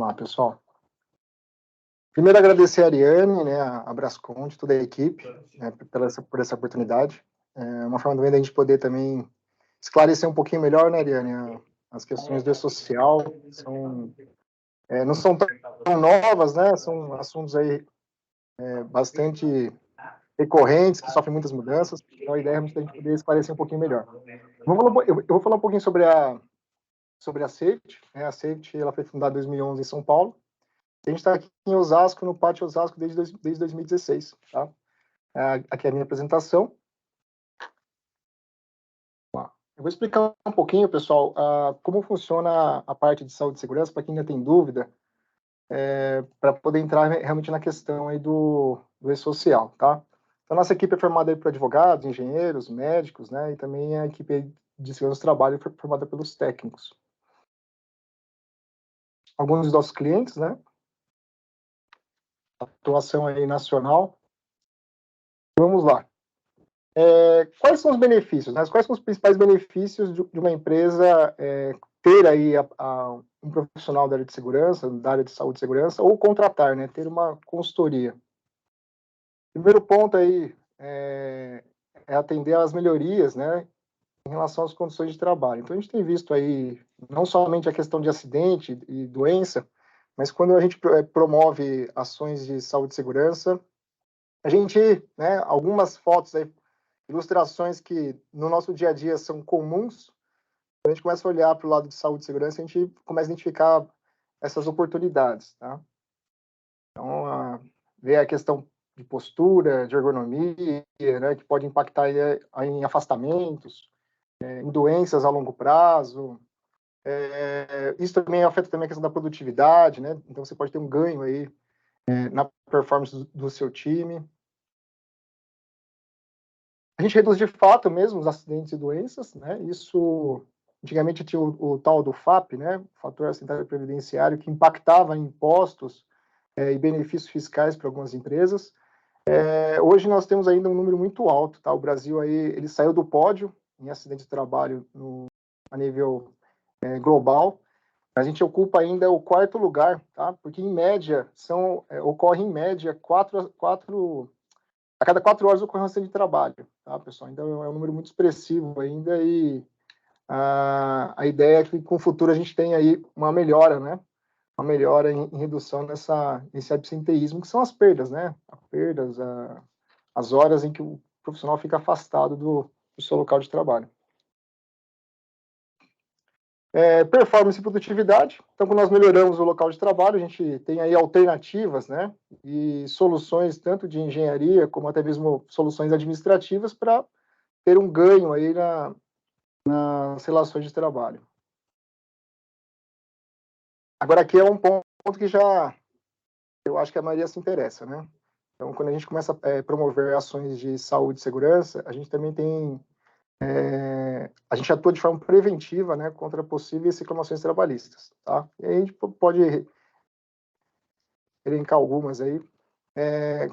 Olá, pessoal. Primeiro, agradecer a Ariane, né, a Brasconte, toda a equipe, né, por essa oportunidade. É uma forma também da gente poder também esclarecer um pouquinho melhor, né, Ariane, as questões do social não são tão novas, né, são assuntos aí bastante recorrentes, que sofrem muitas mudanças, então a ideia é realmente a gente poder esclarecer um pouquinho melhor. Eu vou falar um pouquinho sobre a Safety, né, a Safety, ela foi fundada em 2011 em São Paulo. A gente está aqui em Osasco, no Pátio Osasco, desde 2016, tá? Aqui é a minha apresentação. Eu vou explicar um pouquinho, pessoal, como funciona a parte de saúde e segurança, para quem ainda tem dúvida, para poder entrar realmente na questão aí do E-Social, tá? Então, nossa equipe é formada por advogados, engenheiros, médicos, né? E também a equipe de segurança do trabalho é formada pelos técnicos. Alguns dos nossos clientes, né? Atuação aí nacional. Vamos lá. Quais são os benefícios, né? Quais são os principais benefícios de uma empresa ter aí um profissional da área de segurança, da área de saúde e segurança, ou contratar, né? Ter uma consultoria. Primeiro ponto aí é atender às melhorias, né? Em relação às condições de trabalho. Então, a gente tem visto aí não somente a questão de acidente e doença, mas quando a gente promove ações de saúde e segurança, a gente, né? Algumas fotos aí, ilustrações que no nosso dia a dia são comuns, quando a gente começa a olhar para o lado de saúde e segurança, a gente começa a identificar essas oportunidades, tá? Então, ver a questão de postura, de ergonomia, né, que pode impactar em afastamentos, em doenças a longo prazo. Isso também afeta também a questão da produtividade, né? Então, você pode ter um ganho aí na performance do seu time. A gente reduz de fato mesmo os acidentes e doenças, né? Isso, antigamente tinha o tal do FAP, né? Fator acidental previdenciário, que impactava em impostos e benefícios fiscais para algumas empresas. Hoje nós temos ainda um número muito alto, tá? O Brasil aí, ele saiu do pódio em acidentes de trabalho a nível global. A gente ocupa ainda o 4º lugar, tá? Porque em média ocorre em média a cada 4 horas ocorre um acidente de trabalho, tá, pessoal? Então, é um número muito expressivo ainda e a ideia é que com o futuro a gente tenha aí uma melhora, né? Uma melhora em redução nesse absenteísmo, que são as perdas, né? As perdas, as horas em que o profissional fica afastado do seu local de trabalho. Performance e produtividade. Então, quando nós melhoramos o local de trabalho, a gente tem aí alternativas, né, e soluções tanto de engenharia como até mesmo soluções administrativas para ter um ganho aí nas relações de trabalho. Agora, aqui é um ponto que eu acho que a maioria se interessa, né? Então, quando a gente começa a promover ações de saúde e segurança, a gente também tem a gente atua de forma preventiva, né, contra possíveis reclamações trabalhistas, tá? E aí a gente pode elencar algumas aí.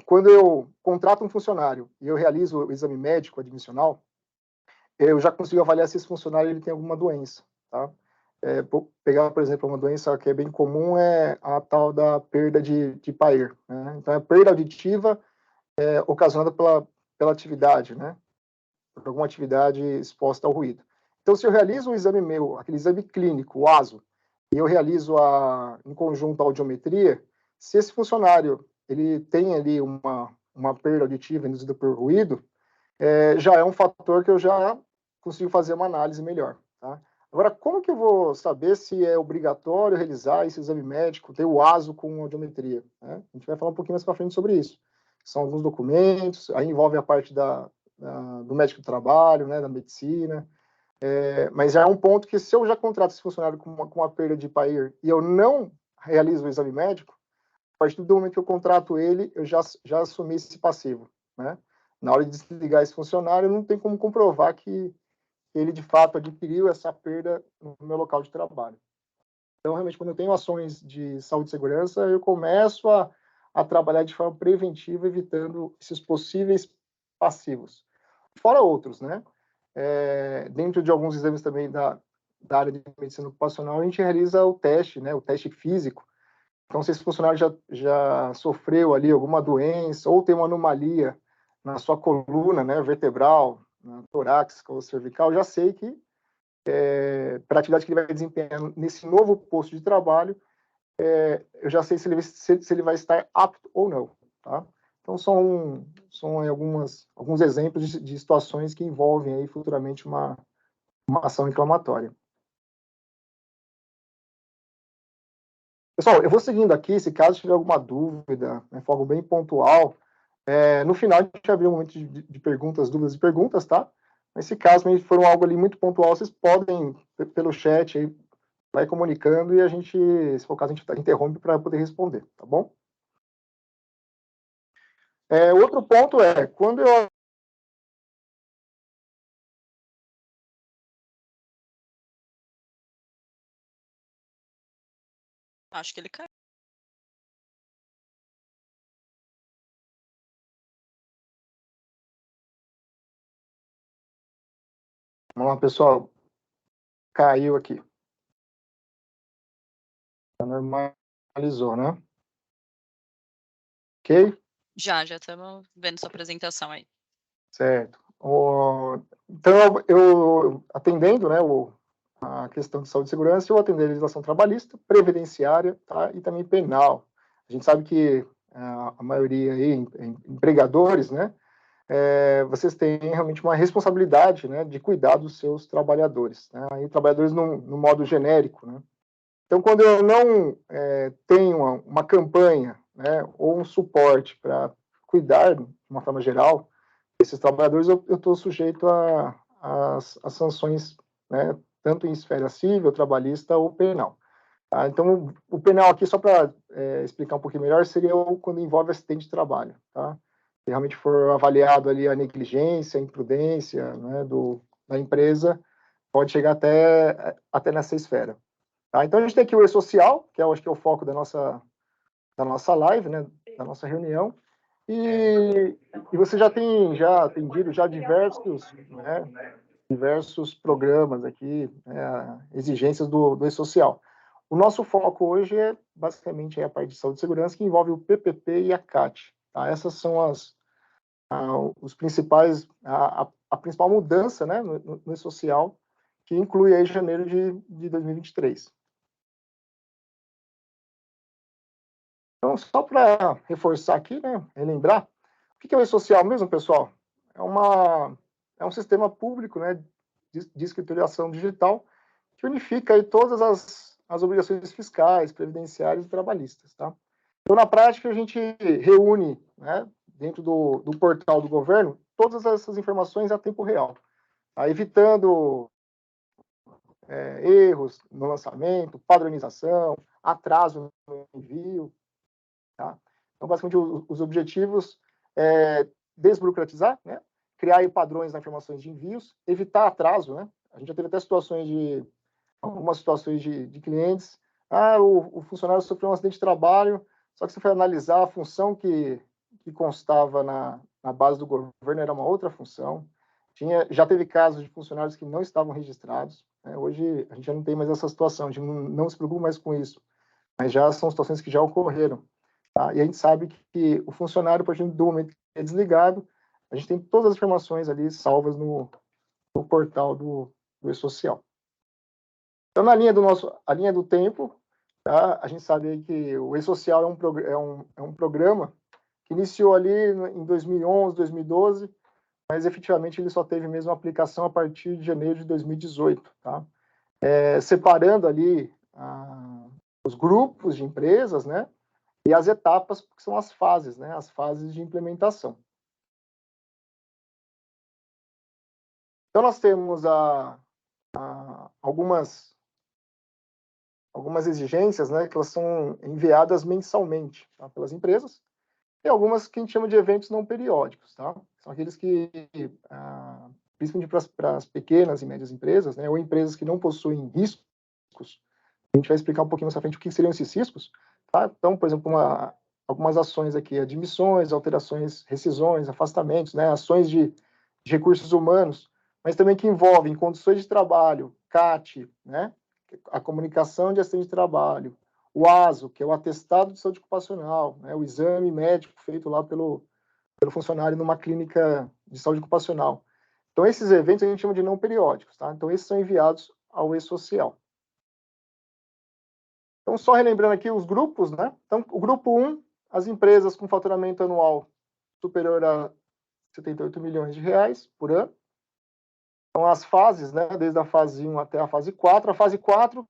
Quando eu contrato um funcionário e eu realizo o exame médico admissional, eu já consigo avaliar se esse funcionário ele tem alguma doença, tá? Pegar, por exemplo, uma doença que é bem comum é a tal da perda de Payer, né? Então, a perda auditiva ocasionada pela atividade, né? Por alguma atividade exposta ao ruído. Então, se eu realizo um exame meu, aquele exame clínico, o ASO, e eu realizo em conjunto a audiometria, se esse funcionário ele tem ali uma perda auditiva induzida por ruído, já é um fator que eu já consigo fazer uma análise melhor, tá? Agora, como que eu vou saber se é obrigatório realizar esse exame médico, ter o ASO com audiometria, né? A gente vai falar um pouquinho mais para frente sobre isso. São alguns documentos, aí envolve a parte do médico do trabalho, né, da medicina, mas já é um ponto que se eu já contrato esse funcionário com uma perda de Payer e eu não realizo o exame médico, a partir do momento que eu contrato ele, eu já assumi esse passivo, né? Na hora de desligar esse funcionário, não tem como comprovar que ele de fato adquiriu essa perda no meu local de trabalho. Então, realmente, quando eu tenho ações de saúde e segurança, eu começo a trabalhar de forma preventiva, evitando esses possíveis passivos. Fora outros, né? Dentro de alguns exames também da área de medicina ocupacional, a gente realiza o teste, né? O teste físico, Então, se esse funcionário já sofreu ali alguma doença ou tem uma anomalia na sua coluna, né, vertebral, na torácica ou cervical, já sei que para a atividade que ele vai desempenhar nesse novo posto de trabalho, eu já sei se ele vai estar apto ou não, tá? Então, são alguns exemplos de situações que envolvem aí futuramente uma ação reclamatória. Pessoal, eu vou seguindo aqui, se caso tiver alguma dúvida, né, for algo bem pontual, no final a gente abrir um momento de perguntas, dúvidas e perguntas, tá? Mas se caso for algo ali muito pontual, vocês podem, pelo chat, aí, vai comunicando e a gente, se for o caso, a gente interrompe para poder responder, tá bom? Outro ponto quando eu... Acho que ele caiu. Vamos lá, pessoal. Caiu aqui. Normalizou, né? Ok? Já estamos vendo sua apresentação aí. Certo. Então, eu atendendo, né, a questão de saúde e segurança, eu atendo a legislação trabalhista, previdenciária, tá, e também penal. A gente sabe que a maioria aí, empregadores, né, vocês têm realmente uma responsabilidade, né, de cuidar dos seus trabalhadores, né, aí trabalhadores no modo genérico, né. Então, quando eu não tenho uma campanha, né, ou um suporte para cuidar, de uma forma geral, desses trabalhadores, eu estou sujeito às sanções, né, tanto em esfera civil, trabalhista ou penal. Tá? Então, o penal aqui, só para explicar um pouquinho melhor, seria quando envolve acidente de trabalho. Tá? Se realmente for avaliado ali a negligência, a imprudência, né, da empresa, pode chegar até nessa esfera. Tá? Então, a gente tem aqui o E-Social, que acho que é o foco da nossa live, né, da nossa reunião, e você já tem atendido diversos programas aqui, exigências do E-Social. O nosso foco hoje basicamente a parte de saúde e segurança, que envolve o PPP e a CAT. Tá? Essas são os principais, a principal mudança, né, no E-Social, que inclui aí janeiro de 2023. Então, só para reforçar aqui, né, relembrar, o que é o E-Social mesmo, pessoal? É um sistema público, né, de escrituração digital que unifica aí todas as obrigações fiscais, previdenciárias e trabalhistas, tá? Então, na prática, a gente reúne, né, dentro do portal do governo, todas essas informações a tempo real, tá? Evitando erros no lançamento, padronização, atraso no envio, tá? Então, basicamente, os objetivos desburocratizar, né? Criar aí padrões nas informações de envios, evitar atraso, né? A gente já teve até algumas situações de clientes. O funcionário sofreu um acidente de trabalho, só que você foi analisar a função que constava na base do governo, era uma outra função. Já teve casos de funcionários que não estavam registrados. Né? Hoje, a gente já não tem mais essa situação, a gente não se preocupa mais com isso. Mas já são situações que já ocorreram. Tá? E a gente sabe que o funcionário, a partir do momento que é desligado, a gente tem todas as informações ali salvas no portal do E-Social. Então, a linha do tempo, tá? A gente sabe que o E-Social é um programa que iniciou ali em 2011, 2012, mas efetivamente ele só teve mesmo aplicação a partir de janeiro de 2018, tá? Separando ali os grupos de empresas, né? E as etapas, que são as fases, né? As fases de implementação. Então, nós temos algumas exigências, né? Que elas são enviadas mensalmente, tá? Pelas empresas, e algumas que a gente chama de eventos não periódicos, tá? São aqueles que, principalmente para as pequenas e médias empresas, né? Ou empresas que não possuem riscos. A gente vai explicar um pouquinho mais à frente o que seriam esses riscos, tá? Então, por exemplo, algumas ações aqui, admissões, alterações, rescisões, afastamentos, né? Ações de recursos humanos, mas também que envolvem condições de trabalho, CAT, né? A comunicação de acidente de trabalho, o ASO, que é o atestado de saúde ocupacional, né, o exame médico feito lá pelo funcionário numa clínica de saúde ocupacional. Então, esses eventos a gente chama de não periódicos, tá? Então, esses são enviados ao e-social. Então, só relembrando aqui os grupos, né? Então, o grupo 1, as empresas com faturamento anual superior a 78 milhões de reais por ano. Então, as fases, né? Desde a fase 1 até a fase 4. A fase 4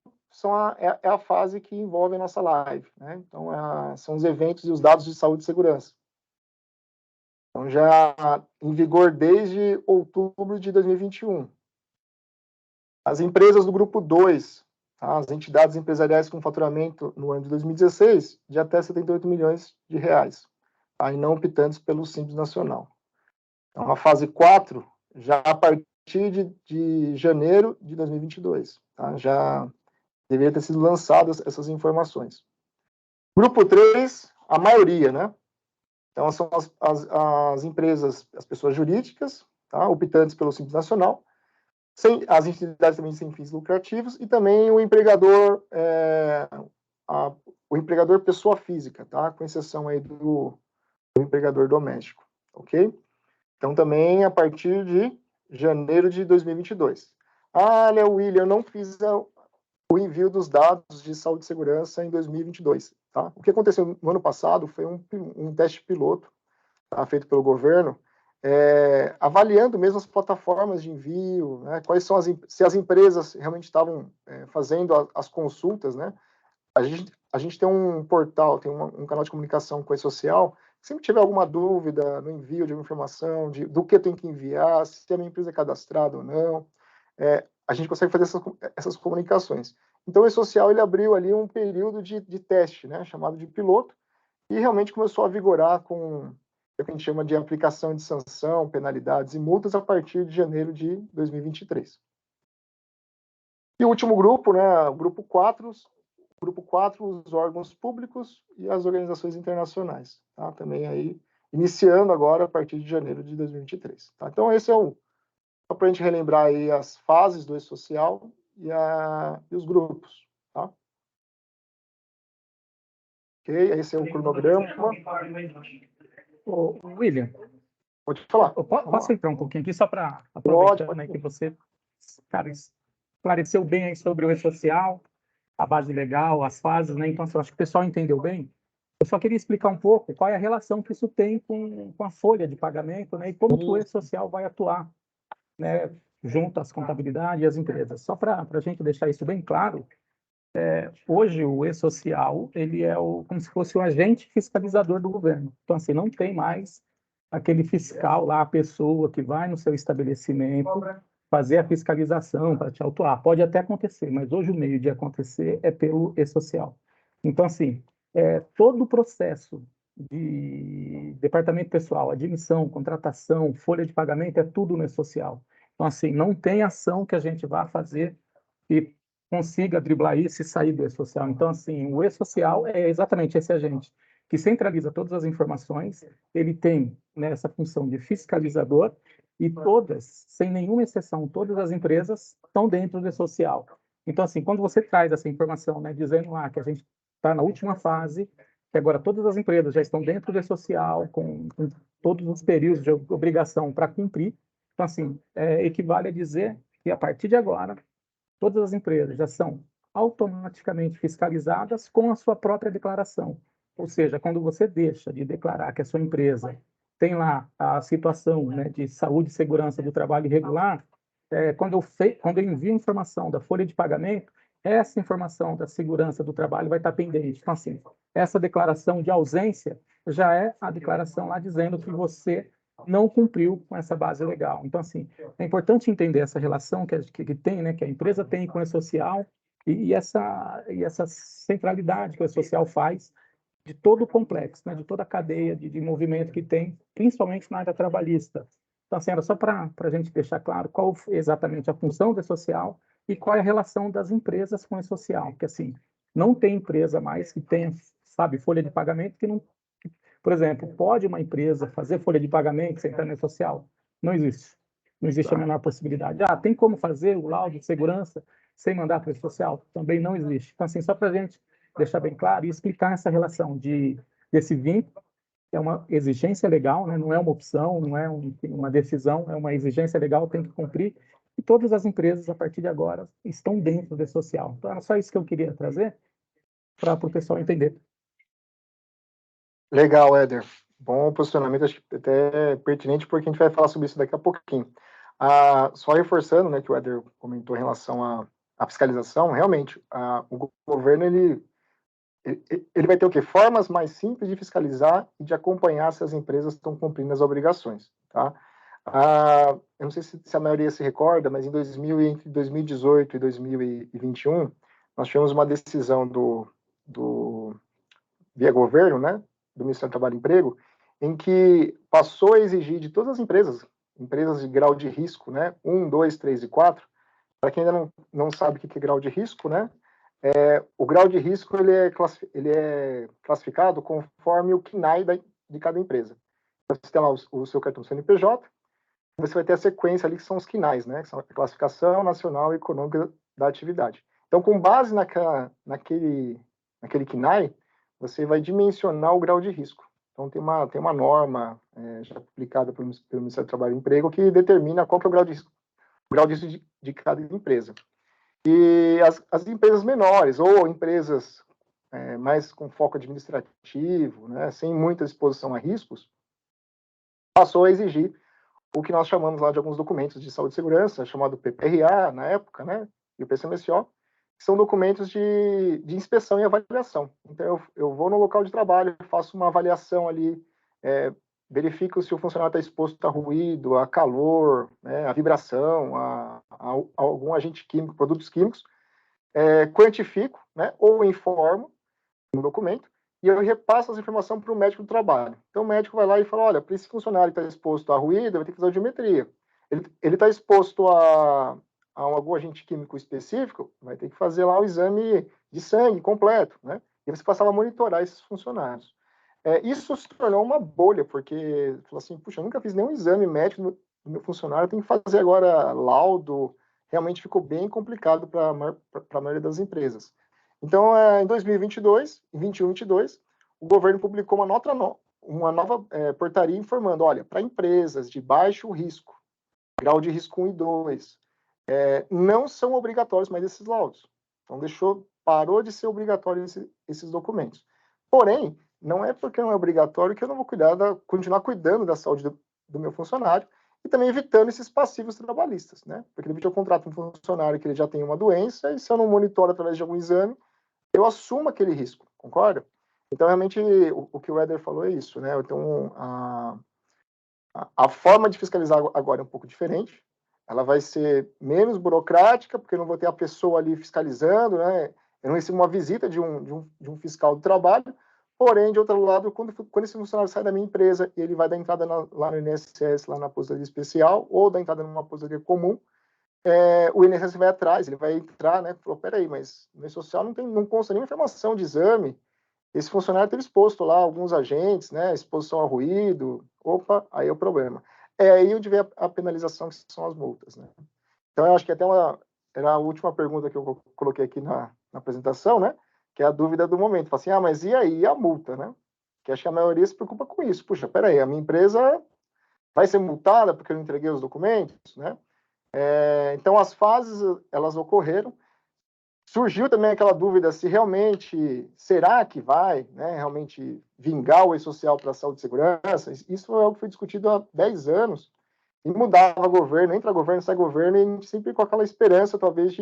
é a fase que envolve a nossa live, né? Então, são os eventos e os dados de saúde e segurança. Então, já em vigor desde outubro de 2021. As empresas do grupo 2, tá? As entidades empresariais com faturamento no ano de 2016 de até 78 milhões de reais, tá? E não optantes pelo Simples Nacional. Então, a fase 4, já a partir de janeiro de 2022, tá? Já deveria ter sido lançadas essas informações. Grupo 3, a maioria, né? Então, são as empresas, as pessoas jurídicas, tá? Optantes pelo Simples Nacional, as entidades também sem fins lucrativos e também o empregador, o empregador pessoa física, tá? Com exceção aí do empregador doméstico, ok? Então, também a partir de janeiro de 2022. Léo William, eu não fiz o envio dos dados de saúde e segurança em 2022, tá? O que aconteceu no ano passado foi um teste piloto, tá? Feito pelo governo, avaliando mesmo as plataformas de envio, né? Quais são se as empresas realmente estavam fazendo as consultas, né? A gente tem um portal, tem um canal de comunicação com a E-Social. Sempre tiver alguma dúvida no envio de uma informação, do que tem que enviar, se a minha empresa é cadastrada ou não, a gente consegue fazer essas comunicações. Então, o E-Social ele abriu ali um período de teste, né, chamado de piloto, e realmente começou a vigorar com o que a gente chama de aplicação de sanção, penalidades e multas a partir de janeiro de 2023. E o último grupo, né, o grupo 4, os órgãos públicos e as organizações internacionais, tá? Também aí, iniciando agora a partir de janeiro de 2023. Tá? Então, esse é só para a gente relembrar aí as fases do E-Social e os grupos, tá? Ok, esse é o cronograma. William, pode falar. Posso entrar um pouquinho aqui só para aproveitar, pode. Né, que você, cara, esclareceu bem aí sobre o E-Social, a base legal, as fases, né? Então, eu acho que o pessoal entendeu bem. Eu só queria explicar um pouco qual é a relação que isso tem com a folha de pagamento, né? E como que o E-Social vai atuar, né? Junto às contabilidades e às empresas. Só para a gente deixar isso bem claro, hoje o E-Social, ele é como se fosse o agente fiscalizador do governo. Então, assim, não tem mais aquele fiscal lá, a pessoa que vai no seu estabelecimento fazer a fiscalização para te autuar. Pode até acontecer, mas hoje o meio de acontecer é pelo E-Social. Então, assim, todo o processo de departamento pessoal, admissão, contratação, folha de pagamento, é tudo no E-Social. Então, assim, não tem ação que a gente vá fazer que consiga driblar isso e sair do E-Social. Então, assim, o E-Social é exatamente esse agente que centraliza todas as informações, ele tem, né, essa função de fiscalizador e todas, sem nenhuma exceção, todas as empresas estão dentro do E-Social. Então, assim, quando você traz essa informação, né, dizendo lá que a gente está na última fase, que agora todas as empresas já estão dentro do E-Social, com todos os períodos de obrigação para cumprir, então, assim, equivale a dizer que a partir de agora, todas as empresas já são automaticamente fiscalizadas com a sua própria declaração. Ou seja, quando você deixa de declarar que a sua empresa tem lá a situação, né, de saúde e segurança do trabalho irregular, quando eu envio a informação da folha de pagamento, essa informação da segurança do trabalho vai estar pendente. Então, assim, essa declaração de ausência já é a declaração lá dizendo que você não cumpriu com essa base legal. Então, assim, é importante entender essa relação que tem, né, que a empresa tem com o E-Social e essa centralidade que o E-Social faz de todo o complexo, né, de toda a cadeia de movimento que tem, principalmente na área trabalhista. Então, assim, era só para a gente deixar claro qual exatamente a função do E-Social e qual é a relação das empresas com o E-Social, porque, assim, não tem empresa mais que tenha, sabe, folha de pagamento que não... Por exemplo, pode uma empresa fazer folha de pagamento sem estar no E-Social? Não existe. Não existe a menor possibilidade. Tem como fazer o laudo de segurança sem mandar para o E-Social? Também não existe. Então, assim, só para a gente deixar bem claro e explicar essa relação desse vínculo, que é uma exigência legal, né? Não é uma opção, não é uma decisão, é uma exigência legal, tem que cumprir, e todas as empresas, a partir de agora, estão dentro desse social. Então, era só isso que eu queria trazer para o pessoal entender. Legal, Éder. Bom posicionamento, acho que até pertinente, porque a gente vai falar sobre isso daqui a pouquinho. Só reforçando, né, que o Éder comentou em relação à fiscalização, realmente, o governo, ele vai ter o quê? Formas mais simples de fiscalizar e de acompanhar se as empresas estão cumprindo as obrigações, tá? Eu não sei se a maioria se recorda, mas entre 2018 e 2021, nós tivemos uma decisão via governo, né, do Ministério do Trabalho e Emprego, em que passou a exigir de todas as empresas de grau de risco, né, 1, 2, 3 e 4, para quem ainda não sabe o que é grau de risco, né, o grau de risco ele é classificado conforme o CNAE de cada empresa. Então, você tem lá o seu cartão CNPJ, você vai ter a sequência ali que são os CNAEs, né, que são a Classificação Nacional e Econômica da Atividade. Então, com base naquele CNAE, você vai dimensionar o grau de risco. Então, tem uma norma já publicada pelo Ministério do Trabalho e Emprego que determina qual que é o grau de risco de cada empresa. E as empresas menores, ou empresas mais com foco administrativo, né, sem muita exposição a riscos, passou a exigir o que nós chamamos lá de alguns documentos de saúde e segurança, chamado PPRA, na época, né, e o PCMSO, que são documentos de inspeção e avaliação. Então, eu vou no local de trabalho, faço uma avaliação ali, verifico se o funcionário está exposto a ruído, a calor, né, a vibração, a algum agente químico, produtos químicos, quantifico, né, ou informo no documento, e eu repasso essa informação para o médico do trabalho. Então, o médico vai lá e fala, olha, para esse funcionário que está exposto a ruído, vai ter que fazer audiometria. Ele está exposto a algum agente químico específico, vai ter que fazer lá o exame de sangue completo, né? E você passava a monitorar esses funcionários. Isso se tornou uma bolha, porque falou assim, puxa, eu nunca fiz nenhum exame médico do meu funcionário, tem que fazer agora laudo. Realmente ficou bem complicado para a maioria das empresas. Então, em 2022, em 21, 22, o governo publicou uma nova portaria informando, olha, para empresas de baixo risco, grau de risco 1 e 2, não são obrigatórios mais esses laudos. Então, parou de ser obrigatório esses documentos. Porém, não é porque não é obrigatório que eu não vou continuar cuidando da saúde do meu funcionário e também evitando esses passivos trabalhistas, né? Porque de repente eu contrato um funcionário que ele já tem uma doença e se eu não monitoro através de algum exame, eu assumo aquele risco, concorda? Então, realmente, o que o Éder falou é isso, né? Então, a forma de fiscalizar agora é um pouco diferente, ela vai ser menos burocrática, porque eu não vou ter a pessoa ali fiscalizando, né? Eu não recebo uma visita de um fiscal do trabalho, porém, de outro lado, quando esse funcionário sai da minha empresa e ele vai dar entrada lá no INSS, lá na aposentadoria especial, ou dar entrada numa aposentadoria comum, o INSS vai atrás, ele vai entrar, né? Falou, peraí, mas no social não consta nenhuma informação de exame, esse funcionário teve exposto lá alguns agentes, né? Exposição a ruído, opa, aí é o problema. Aí onde vem a penalização, que são as multas, né? Então, eu acho que até era a última pergunta que eu coloquei aqui na apresentação, né? Que é a dúvida do momento. Fala assim, mas e aí a multa, né? Que acho que a maioria se preocupa com isso. Puxa, peraí, a minha empresa vai ser multada porque eu não entreguei os documentos, né? Então, as fases, elas ocorreram. Surgiu também aquela dúvida se realmente, será que vai, né, realmente vingar o E-Social para a saúde e segurança? Isso é algo que foi discutido há 10 anos, e mudava governo, entra governo, sai governo, e a gente sempre com aquela esperança, talvez,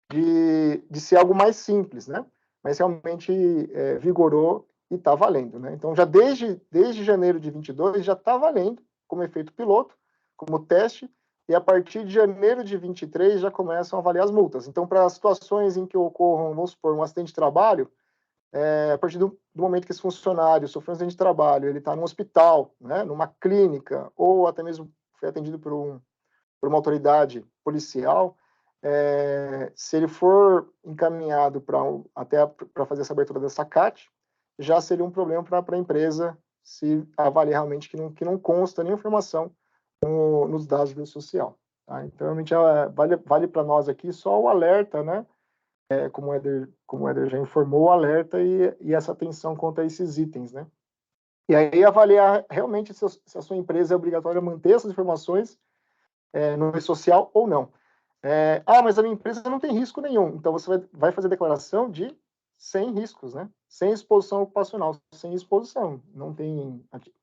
de ser algo mais simples, né? Mas realmente vigorou e está valendo, né? Então, já desde janeiro de 22, já está valendo como efeito piloto, como teste, e a partir de janeiro de 23 já começam a avaliar as multas. Então, para situações em que ocorram, vamos supor, um acidente de trabalho, a partir do momento que esse funcionário sofreu um acidente de trabalho, ele está num hospital, né, numa clínica, ou até mesmo foi atendido por uma autoridade policial, se ele for encaminhado até para fazer essa abertura dessa CAT, já seria um problema para a empresa se avaliar realmente que não consta nenhuma informação nos dados do social. Tá? Então, realmente, vale para nós aqui só o alerta, né? como o Éder já informou, o alerta e essa atenção quanto a esses itens, né? E aí avaliar realmente se a sua empresa é obrigatória manter essas informações no social ou não. Mas a minha empresa não tem risco nenhum. Então, você vai fazer declaração de sem riscos, né? Sem exposição ocupacional, sem exposição. Não tem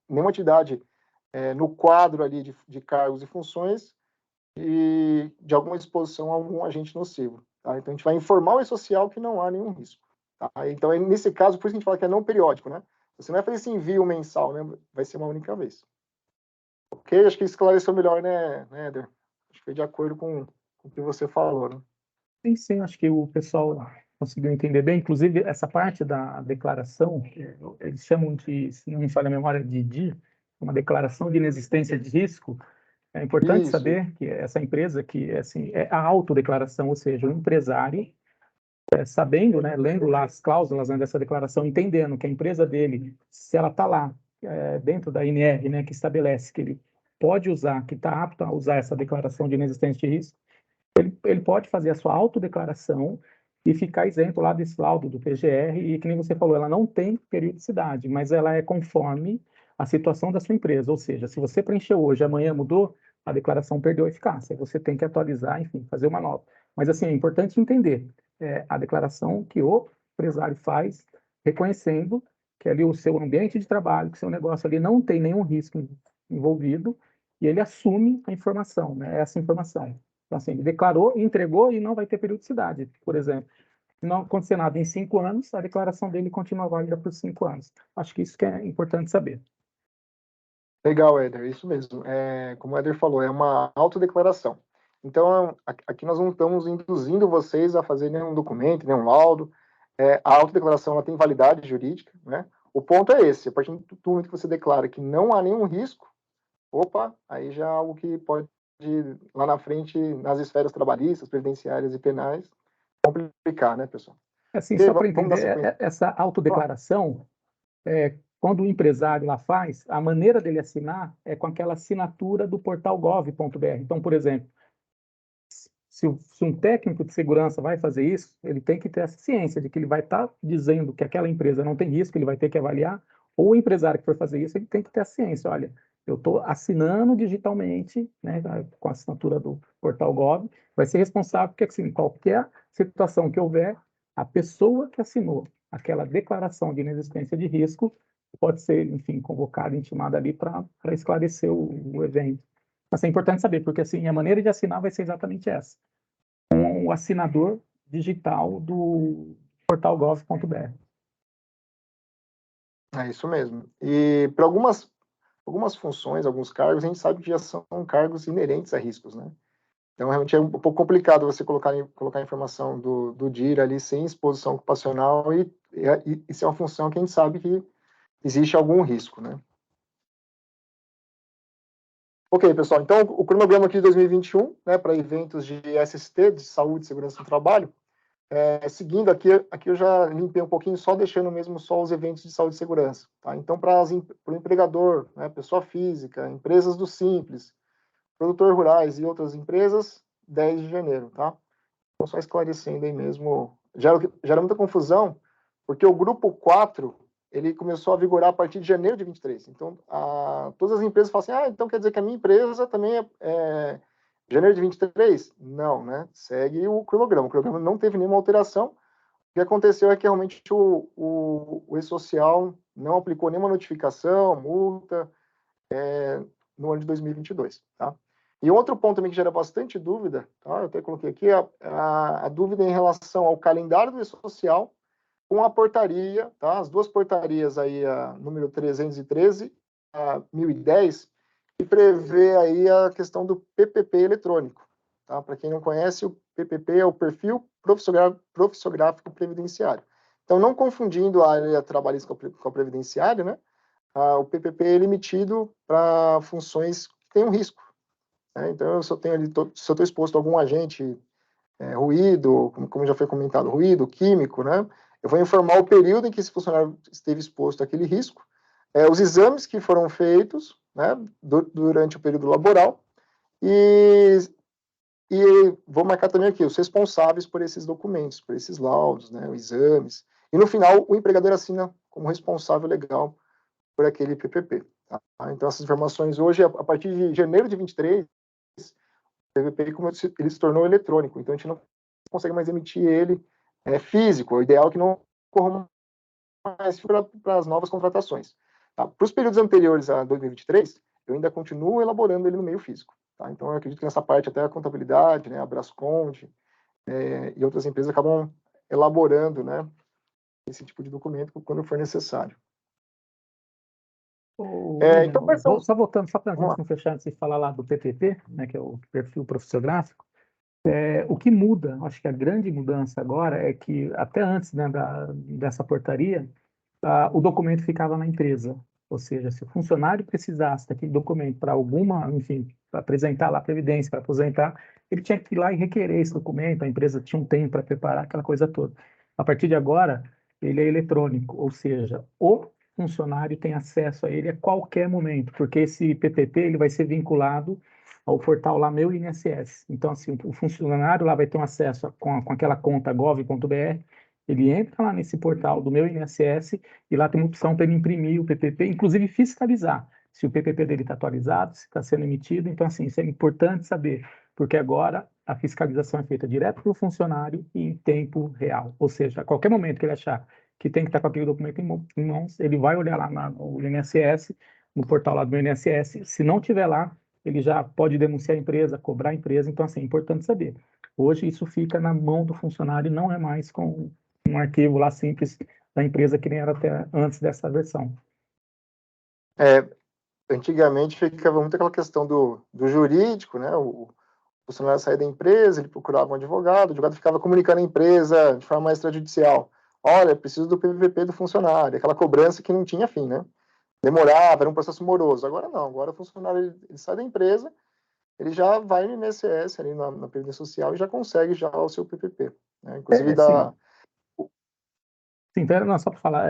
nenhuma atividade no quadro ali de cargos e funções de alguma exposição a algum agente nocivo. Tá? Então, a gente vai informar o E-Social que não há nenhum risco. Tá? Então, nesse caso, por isso que a gente fala que é não periódico, né? Você não vai fazer esse envio mensal, né? Vai ser uma única vez. Ok? Acho que esclareceu melhor, né, Éder? Acho que foi de acordo com o que você falou, né? Sim, acho que o pessoal conseguiu entender bem. Inclusive, essa parte da declaração, eles chamam de, se não me falha a memória, de DI, uma declaração de inexistência de risco. É importante Isso. saber que essa empresa, que assim, é a autodeclaração, ou seja, o empresário, sabendo, né, lendo lá as cláusulas, né, dessa declaração, entendendo que a empresa dele, se ela está lá dentro da INR, né, que estabelece que ele pode usar, que está apto a usar essa declaração de inexistência de risco, ele pode fazer a sua autodeclaração e ficar isento lá desse laudo do PGR, e que nem você falou, ela não tem periodicidade, mas ela é conforme a situação da sua empresa, ou seja, se você preencheu hoje, amanhã mudou, a declaração perdeu a eficácia, você tem que atualizar, enfim, fazer uma nova. Mas assim, é importante entender a declaração que o empresário faz, reconhecendo que ali o seu ambiente de trabalho, que o seu negócio ali não tem nenhum risco envolvido, e ele assume a informação, né, essa informação. Então, assim, ele declarou, entregou e não vai ter periodicidade, por exemplo. Se não acontecer nada em 5 anos, a declaração dele continua válida por 5 anos. Acho que isso que é importante saber. Legal, Éder, isso mesmo. Como o Éder falou, é uma autodeclaração. Então, aqui nós não estamos induzindo vocês a fazer nenhum documento, nenhum laudo. A autodeclaração ela tem validade jurídica, né? O ponto é esse: a partir do momento que você declara que não há nenhum risco, aí já é algo que pode, lá na frente, nas esferas trabalhistas, previdenciárias e penais, complicar, né, pessoal? Assim, Okay, só para vamos dar entender, sequência. essa autodeclaração, quando o empresário lá faz, a maneira dele assinar é com aquela assinatura do portal gov.br. Então, por exemplo, se um técnico de segurança vai fazer isso, ele tem que ter essa ciência de que ele vai estar dizendo que aquela empresa não tem risco, ele vai ter que avaliar, ou o empresário que for fazer isso, ele tem que ter a ciência, olha, eu estou assinando digitalmente, né, com a assinatura do portal Gov, vai ser responsável porque, assim, qualquer situação que houver, a pessoa que assinou aquela declaração de inexistência de risco pode ser, enfim, convocada, intimada ali para esclarecer o evento. Mas é importante saber, porque assim, a maneira de assinar vai ser exatamente essa, com o assinador digital do portal gov.br. É isso mesmo. E para algumas funções, alguns cargos, a gente sabe que já são cargos inerentes a riscos, né? Então, realmente é um pouco complicado você colocar a informação do DIR ali sem exposição ocupacional e isso é uma função que a gente sabe que existe algum risco, né? Ok, pessoal, então o cronograma aqui de 2021, né, para eventos de SST, de saúde e segurança no trabalho, seguindo aqui eu já limpei um pouquinho, só deixando mesmo só os eventos de saúde e segurança, tá? Então, para o empregador, né, pessoa física, empresas do Simples, produtores rurais e outras empresas, 10 de janeiro, tá? Então, só esclarecendo aí mesmo, gera muita confusão, porque o grupo 4, ele começou a vigorar a partir de janeiro de 23. Então, todas as empresas falam assim, então quer dizer que a minha empresa também é janeiro de 23? Não, né? Segue o cronograma. O cronograma não teve nenhuma alteração. O que aconteceu é que realmente o E-Social não aplicou nenhuma notificação, multa, no ano de 2022, tá? E outro ponto também que gera bastante dúvida, tá? Eu até coloquei aqui, a dúvida em relação ao calendário do E-Social com a portaria, tá? As duas portarias aí, a número 313, a 1010, que prevê aí a questão do PPP eletrônico, tá? Para quem não conhece, o PPP é o Perfil Profissiográfico Previdenciário. Então, não confundindo a área trabalhista com a previdenciária, né? O PPP é emitido para funções que têm um risco, né? Então, se eu estou exposto a algum agente, ruído, como já foi comentado, ruído químico, né? Eu vou informar o período em que esse funcionário esteve exposto àquele risco, os exames que foram feitos, né, durante o período laboral, e E vou marcar também aqui os responsáveis por esses documentos, por esses laudos, né, os exames. E no final, o empregador assina como responsável legal por aquele PPP. Tá? Então, essas informações hoje, a partir de janeiro de 23, o PPP ele se tornou eletrônico. Então, a gente não consegue mais emitir ele físico. O ideal é que não corra mais para as novas contratações. Tá? Para os períodos anteriores a 2023, eu ainda continuo elaborando ele no meio físico. Tá? Então, eu acredito que nessa parte até a contabilidade, né, a Brasconde e outras empresas acabam elaborando, né, esse tipo de documento quando for necessário. Então, só voltando, só para a gente não fechar, antes de falar lá do PPP, né, que é o perfil profissiográfico, o que muda, acho que a grande mudança agora é que, até antes, né, dessa portaria, o documento ficava na empresa. Ou seja, se o funcionário precisasse daquele documento para alguma, enfim, para apresentar lá a previdência, para aposentar, ele tinha que ir lá e requerer esse documento, a empresa tinha um tempo para preparar aquela coisa toda. A partir de agora, ele é eletrônico, ou seja, o funcionário tem acesso a ele a qualquer momento, porque esse PPP ele vai ser vinculado ao portal lá Meu INSS. Então, assim, o funcionário lá vai ter um acesso com aquela conta gov.br, ele entra lá nesse portal do Meu INSS e lá tem uma opção para ele imprimir o PPP, inclusive fiscalizar se o PPP dele está atualizado, se está sendo emitido. Então, assim, isso é importante saber, porque agora a fiscalização é feita direto para o funcionário e em tempo real. Ou seja, a qualquer momento que ele achar que tem que estar com aquele documento em mãos, ele vai olhar lá no INSS, no portal lá do INSS. Se não tiver lá, ele já pode denunciar a empresa, cobrar a empresa. Então, assim, é importante saber. Hoje isso fica na mão do funcionário e não é mais com um arquivo lá simples da empresa que nem era até antes dessa versão. Antigamente ficava muito aquela questão do jurídico, né? O funcionário saía da empresa, ele procurava um advogado, o advogado ficava comunicando à empresa de forma extrajudicial. Olha, preciso do PVP do funcionário, aquela cobrança que não tinha fim, né? Demorava, era um processo moroso. Agora não, agora o funcionário ele sai da empresa, ele já vai no INSS, ali na Previdência Social, e já consegue já o seu PPP. Né? Inclusive, Sim, então, não, só para falar,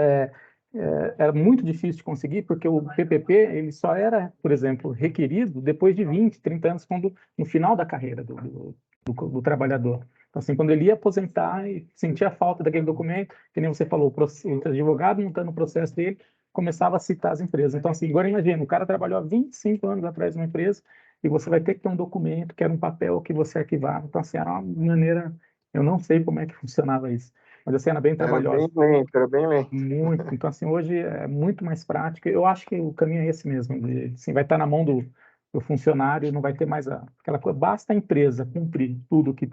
era muito difícil de conseguir, porque o PPP ele só era, por exemplo, requerido depois de 20, 30 anos, quando, no final da carreira do trabalhador. Então, assim, quando ele ia aposentar e sentia falta daquele documento, que nem você falou, o advogado montando o processo dele, começava a citar as empresas. Então, assim, agora imagina, o cara trabalhou há 25 anos atrás numa empresa e você vai ter que ter um documento, que era um papel que você arquivava. Então, assim, era uma maneira, eu não sei como é que funcionava isso, mas assim, era bem trabalhosa. Era bem lento. Muito. Então, assim, hoje é muito mais prático. Eu acho que o caminho é esse mesmo. Assim, vai estar na mão do funcionário, não vai ter mais aquela coisa. Basta a empresa cumprir tudo que,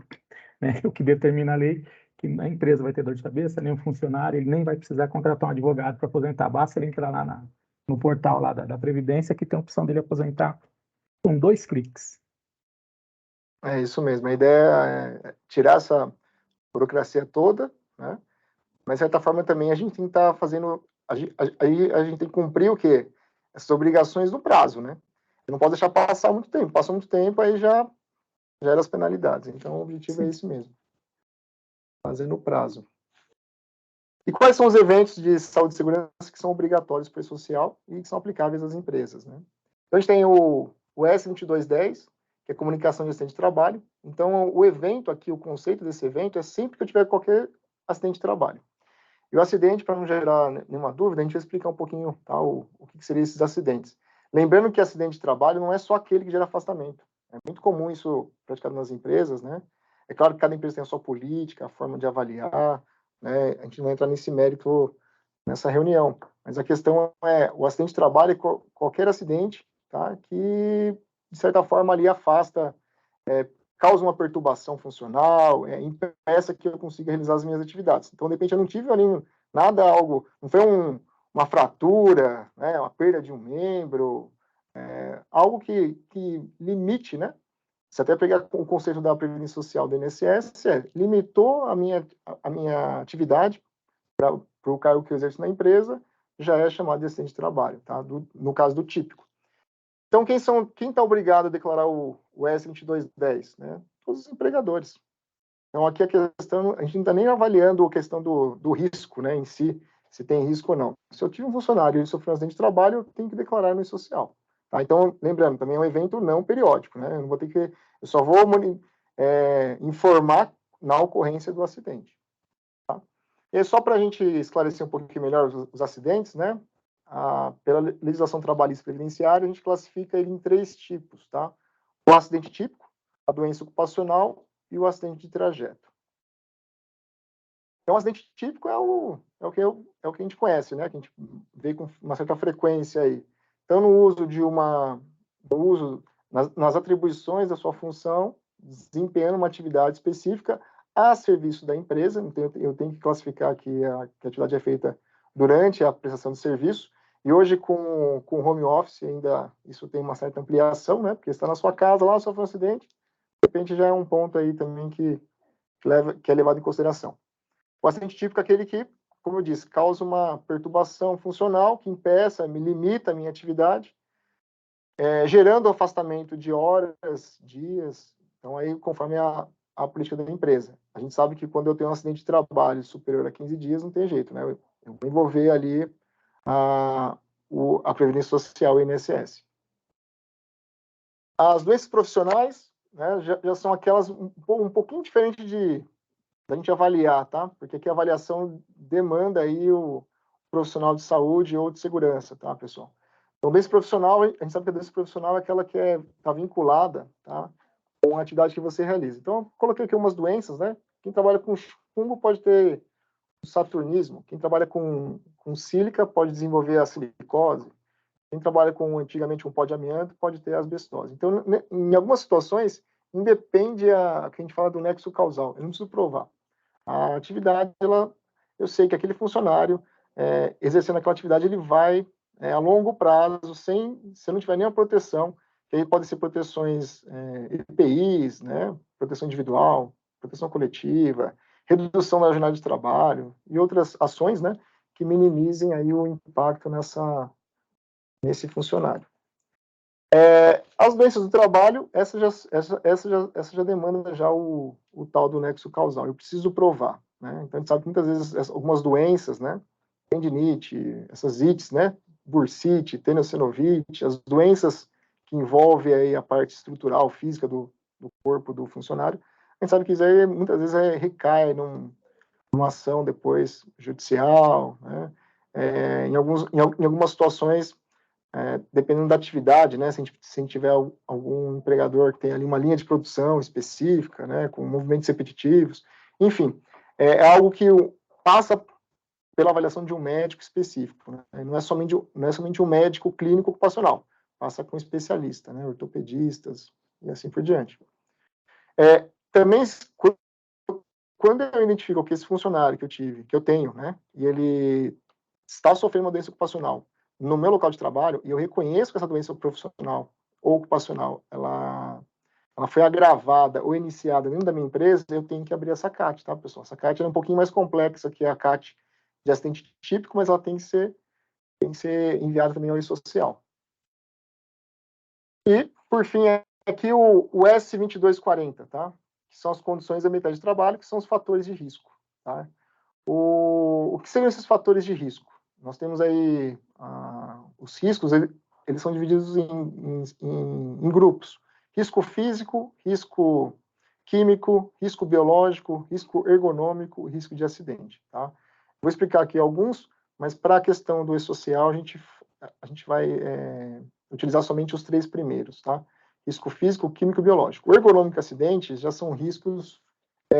né, o que determina a lei, que a empresa vai ter dor de cabeça, nem o funcionário, ele nem vai precisar contratar um advogado para aposentar. Basta ele entrar lá no portal lá da Previdência, que tem a opção dele aposentar com 2 cliques. É isso mesmo. A ideia é tirar essa burocracia toda, né? Mas, de certa forma, também a gente tem que estar fazendo... Aí a gente tem que cumprir o quê? Essas obrigações no prazo, né? Não pode deixar passar muito tempo. Passa muito tempo, aí já gera as penalidades. Então, o objetivo é esse mesmo. Fazer no prazo. E quais são os eventos de saúde e segurança que são obrigatórios para o social e que são aplicáveis às empresas, né? Então, a gente tem o S2210, que é comunicação de acidente de trabalho. Então, o evento aqui, o conceito desse evento é sempre que eu tiver qualquer acidente de trabalho. E o acidente, para não gerar nenhuma dúvida, a gente vai explicar um pouquinho tá, o que seriam esses acidentes. Lembrando que acidente de trabalho não é só aquele que gera afastamento. É muito comum isso praticado nas empresas, né? É claro que cada empresa tem a sua política, a forma de avaliar, né? A gente não entra nesse mérito nessa reunião. Mas a questão é, o acidente de trabalho é qualquer acidente, tá? Que, de certa forma, ali afasta, causa uma perturbação funcional, impeça que eu consiga realizar as minhas atividades. Então, de repente, eu não tive ali nada, algo, não foi uma fratura, né, uma perda de um membro, algo que limite, né? Se até pegar o conceito da Previdência Social do INSS, limitou a minha atividade para o cargo que eu exerço na empresa, já é chamado de acidente de trabalho, tá? No caso do típico. Então, quem está obrigado a declarar o S2210? Né? Todos os empregadores. Então, aqui a questão, a gente não está nem avaliando a questão do risco, né, em si, se tem risco ou não. Se eu tive um funcionário e ele sofreu um acidente de trabalho, eu tenho que declarar no social. Tá? Então, lembrando, também é um evento não periódico, né? Eu não vou ter que, eu só vou informar na ocorrência do acidente. Tá? E só para a gente esclarecer um pouquinho melhor os acidentes, né? Pela legislação trabalhista previdenciária, a gente classifica ele em 3 tipos, tá? O acidente típico, a doença ocupacional e o acidente de trajeto. Então, o acidente típico é o que a gente conhece, né? Que a gente vê com uma certa frequência aí. Então, no uso nas atribuições da sua função, desempenhando uma atividade específica a serviço da empresa. Então, eu tenho que classificar que a atividade é feita durante a prestação de serviço. E hoje, com o home office, ainda isso tem uma certa ampliação, né? Porque está na sua casa, lá sofre um acidente, de repente já é um ponto aí também que é levado em consideração. O acidente típico é aquele que, como eu disse, causa uma perturbação funcional que impeça, me limita a minha atividade, gerando afastamento de horas, dias. Então, aí, conforme a política da empresa. A gente sabe que quando eu tenho um acidente de trabalho superior a 15 dias, não tem jeito, né? Eu vou envolver ali a Previdência Social e o INSS. As doenças profissionais, né, já são aquelas um pouquinho diferentes da gente avaliar, tá? Porque aqui a avaliação demanda aí o profissional de saúde ou de segurança, tá, pessoal? Então, doença profissional, a gente sabe que a doença profissional é aquela que está vinculada, tá, com a atividade que você realiza. Então, eu coloquei aqui umas doenças, né? Quem trabalha com chumbo pode ter o saturnismo, quem trabalha com sílica pode desenvolver a silicose, quem trabalha antigamente com pó de amianto pode ter asbestose. Então, em algumas situações, independe que a gente fala do nexo causal, eu não preciso provar. A atividade, eu sei que aquele funcionário, exercendo aquela atividade, ele vai, a longo prazo, se não tiver nenhuma proteção, que aí pode ser proteções EPIs, né, proteção individual, proteção coletiva, redução da jornada de trabalho e outras ações, né, que minimizem aí o impacto nesse funcionário. As doenças do trabalho, essa já demanda já o tal do nexo causal. Eu preciso provar, né? Então a gente sabe que muitas vezes algumas doenças, né, tendinite, essas ites, né, bursite, tenossinovite, as doenças que envolvem aí a parte estrutural, física do corpo do funcionário, a gente sabe que isso aí muitas vezes recai numa ação depois judicial, né? Em algumas situações, dependendo da atividade, né, se a gente tiver algum empregador que tem ali uma linha de produção específica, né, com movimentos repetitivos, enfim, é algo que passa pela avaliação de um médico específico, né, não é somente um médico clínico ocupacional, passa com um especialista, né, ortopedistas e assim por diante. Também, quando eu identifico que esse funcionário que eu tenho, né, e ele está sofrendo uma doença ocupacional no meu local de trabalho, e eu reconheço que essa doença profissional ou ocupacional, ela foi agravada ou iniciada dentro da minha empresa, eu tenho que abrir essa CAT, tá, pessoal? Essa CAT é um pouquinho mais complexa que a CAT de acidente típico, mas ela tem que ser enviada também ao social. E, por fim, aqui o S2240, tá? Que são as condições ambientais de trabalho, que são os fatores de risco, tá? O que seriam esses fatores de risco? Nós temos aí os riscos, eles são divididos em grupos. Risco físico, risco químico, risco biológico, risco ergonômico, risco de acidente. Tá? Vou explicar aqui alguns, mas para a questão do E-Social, a gente vai utilizar somente os 3 primeiros. Tá? Risco físico, químico e biológico. O ergonômico e acidentes já são riscos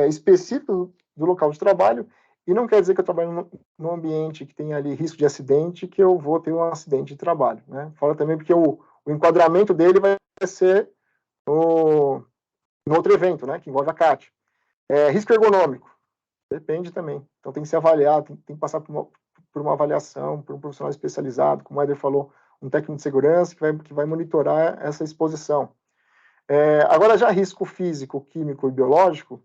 específicos do local de trabalho, e não quer dizer que eu trabalho num ambiente que tem ali risco de acidente, que eu vou ter um acidente de trabalho, né? Fala também porque o enquadramento dele vai ser no outro evento, né? Que envolve a CAT. Risco ergonômico, depende também. Então tem que ser avaliado, tem que passar por uma avaliação, por um profissional especializado, como o Éder falou, um técnico de segurança que vai monitorar essa exposição. Agora, já risco físico, químico e biológico,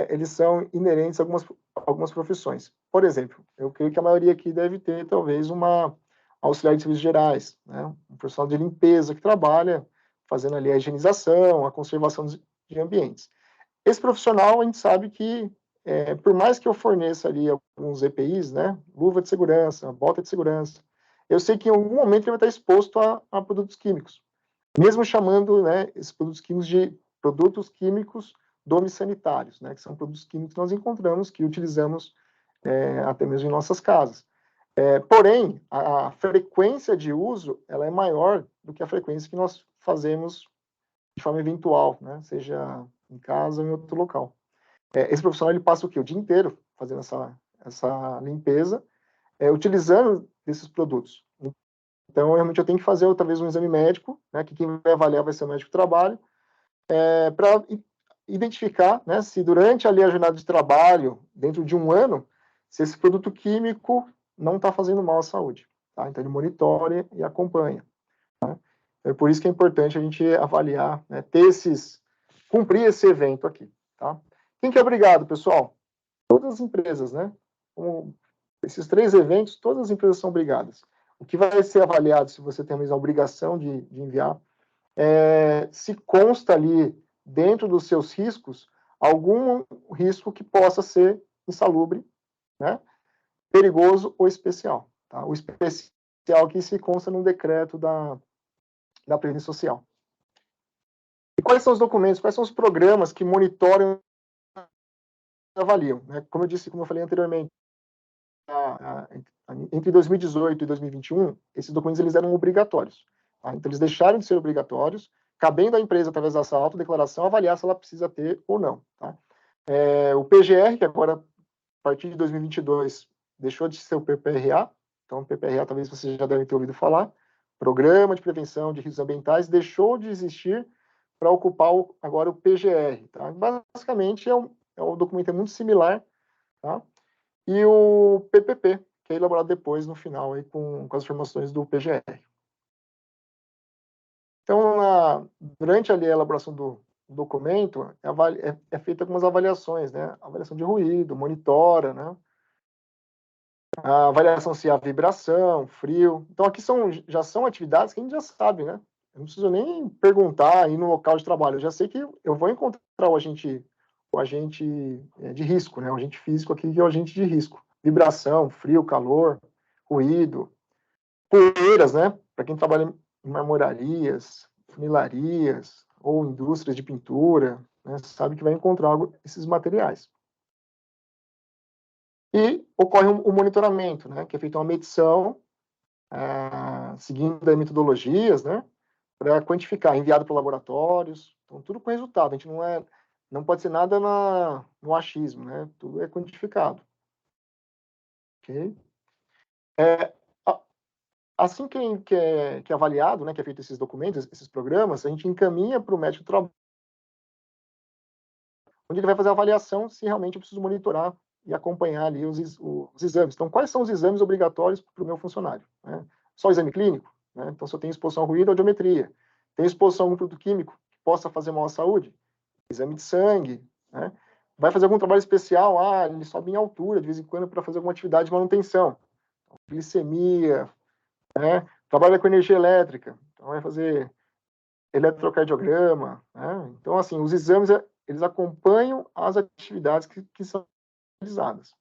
eles são inerentes a algumas profissões. Por exemplo, eu creio que a maioria aqui deve ter, talvez, uma auxiliar de serviços gerais, né? Um profissional de limpeza que trabalha fazendo ali a higienização, a conservação de ambientes. Esse profissional, a gente sabe que, por mais que eu forneça ali alguns EPIs, né? Luva de segurança, bota de segurança, eu sei que em algum momento ele vai estar exposto a produtos químicos, mesmo chamando, né, esses produtos químicos de produtos químicos domes sanitários, né, que são produtos químicos que nós encontramos, que utilizamos até mesmo em nossas casas. Porém, a frequência de uso ela é maior do que a frequência que nós fazemos de forma eventual, né, seja em casa ou em outro local. Esse profissional ele passa o quê? O dia inteiro fazendo essa limpeza, utilizando esses produtos. Então, realmente, eu tenho que fazer, talvez, um exame médico, né, que quem vai avaliar vai ser o médico do trabalho, para identificar, né, se durante ali a jornada de trabalho, dentro de um ano, se esse produto químico não está fazendo mal à saúde. Tá? Então, ele monitora e acompanha. Tá? É por isso que é importante a gente avaliar, né, cumprir esse evento aqui. Tá? Quem que é obrigado, pessoal? Todas as empresas, né? Como esses 3 eventos, todas as empresas são obrigadas. O que vai ser avaliado, se você tem a obrigação de enviar, se consta ali, dentro dos seus riscos, algum risco que possa ser insalubre, né? Perigoso ou especial. Tá? O especial que se consta no decreto da Previdência Social. E quais são os documentos, quais são os programas que monitoram e avaliam? Né? Como eu falei anteriormente, entre 2018 e 2021, esses documentos eles eram obrigatórios. Tá? Então, eles deixaram de ser obrigatórios, cabendo à empresa, através dessa autodeclaração, avaliar se ela precisa ter ou não. Tá? O PGR, que agora, a partir de 2022, deixou de ser o PPRA, então o PPRA talvez você já deve ter ouvido falar, Programa de Prevenção de Riscos Ambientais, deixou de existir para ocupar agora o PGR. Tá? Basicamente, o documento é muito similar, tá? E o PPP, que é elaborado depois, no final, aí, com as informações do PGR. Então, durante ali a elaboração do documento, é feita algumas avaliações, né? Avaliação de ruído, monitora, né? A avaliação se há vibração, frio. Então, aqui já são atividades que a gente já sabe, né? Eu não preciso nem perguntar aí no local de trabalho. Eu já sei que eu vou encontrar o agente de risco, né? O agente físico aqui, que é o agente de risco. Vibração, frio, calor, ruído, poeiras, né? Para quem trabalha em marmorarias, funilarias ou indústrias de pintura, né? Sabe que vai encontrar esses materiais. E ocorre o monitoramento, né? Que é feita uma medição, seguindo metodologias, né? Para quantificar, enviado para laboratórios, então tudo com resultado. A gente não pode ser nada no achismo, né? Tudo é quantificado. Ok? Assim que é avaliado, né, que é feito esses documentos, esses programas, a gente encaminha para o médico do trabalho, onde ele vai fazer a avaliação se realmente eu preciso monitorar e acompanhar ali os exames. Então, quais são os exames obrigatórios para o meu funcionário? Né? Só o exame clínico? Né? Então, se eu tenho exposição ao ruído, a audiometria. Tenho exposição a algum produto químico que possa fazer mal à saúde? Exame de sangue. Né? Vai fazer algum trabalho especial? Ele sobe em altura, de vez em quando, para fazer alguma atividade de manutenção. Glicemia, né? Trabalha com energia elétrica, então vai fazer eletrocardiograma, né? Então, assim, os exames, eles acompanham as atividades que são realizadas.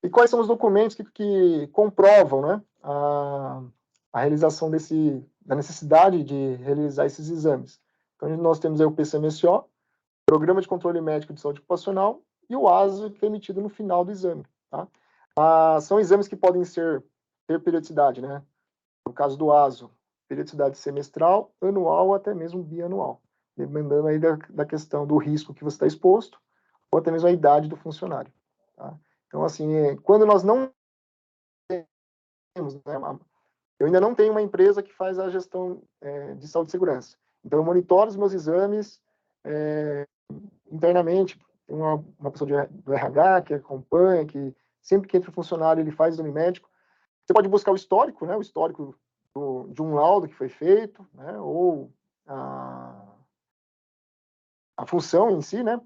E quais são os documentos que comprovam, né, a realização da necessidade de realizar esses exames? Então, nós temos aí o PCMSO, Programa de Controle Médico de Saúde Ocupacional, e o ASO, que é emitido no final do exame, tá? São exames que podem ter periodicidade, né? No caso do ASO, periodicidade semestral, anual ou até mesmo bianual, dependendo aí da questão do risco que você está exposto, ou até mesmo a idade do funcionário. Tá? Então, assim, quando nós não temos, né, eu ainda não tenho uma empresa que faz a gestão de saúde e segurança. Então, eu monitoro os meus exames internamente. Tem uma pessoa do RH que acompanha, que sempre que entra o funcionário, ele faz exame médico. Você pode buscar o histórico, né, o histórico de um laudo que foi feito, né, ou a função em si, né,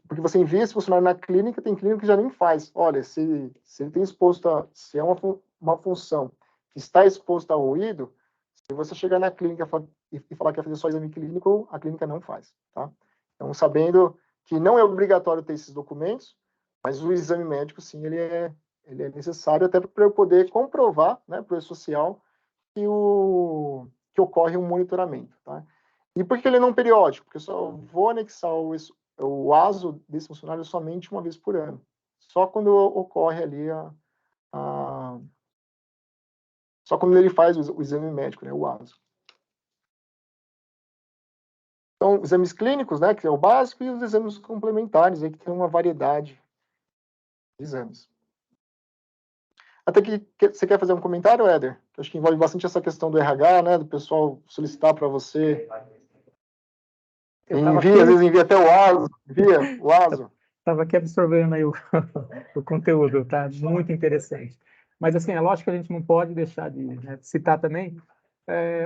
porque você envia esse funcionário na clínica, tem clínica que já nem faz. Olha, se ele tem exposto se é uma função que está exposta ao ruído, se você chegar na clínica e falar que vai fazer só exame clínico, a clínica não faz, tá? Então, sabendo que não é obrigatório ter esses documentos, mas o exame médico, sim, ele é necessário até para eu poder comprovar, né, para o social, que ocorre um monitoramento, tá? E por que ele é não periódico? Porque eu só vou anexar o ASO desse funcionário somente uma vez por ano. Só quando ocorre ali só quando ele faz o exame médico, né, o ASO. Então, exames clínicos, né, que é o básico, e os exames complementares, aí, que tem uma variedade de exames. Até que você quer fazer um comentário, Éder? Que acho que envolve bastante essa questão do RH, né, do pessoal solicitar para você. Às vezes envia até o ASO, envia o ASO. Estava aqui absorvendo aí o, o conteúdo, tá? Muito interessante. Mas, assim, é lógico que a gente não pode deixar de, né, citar também.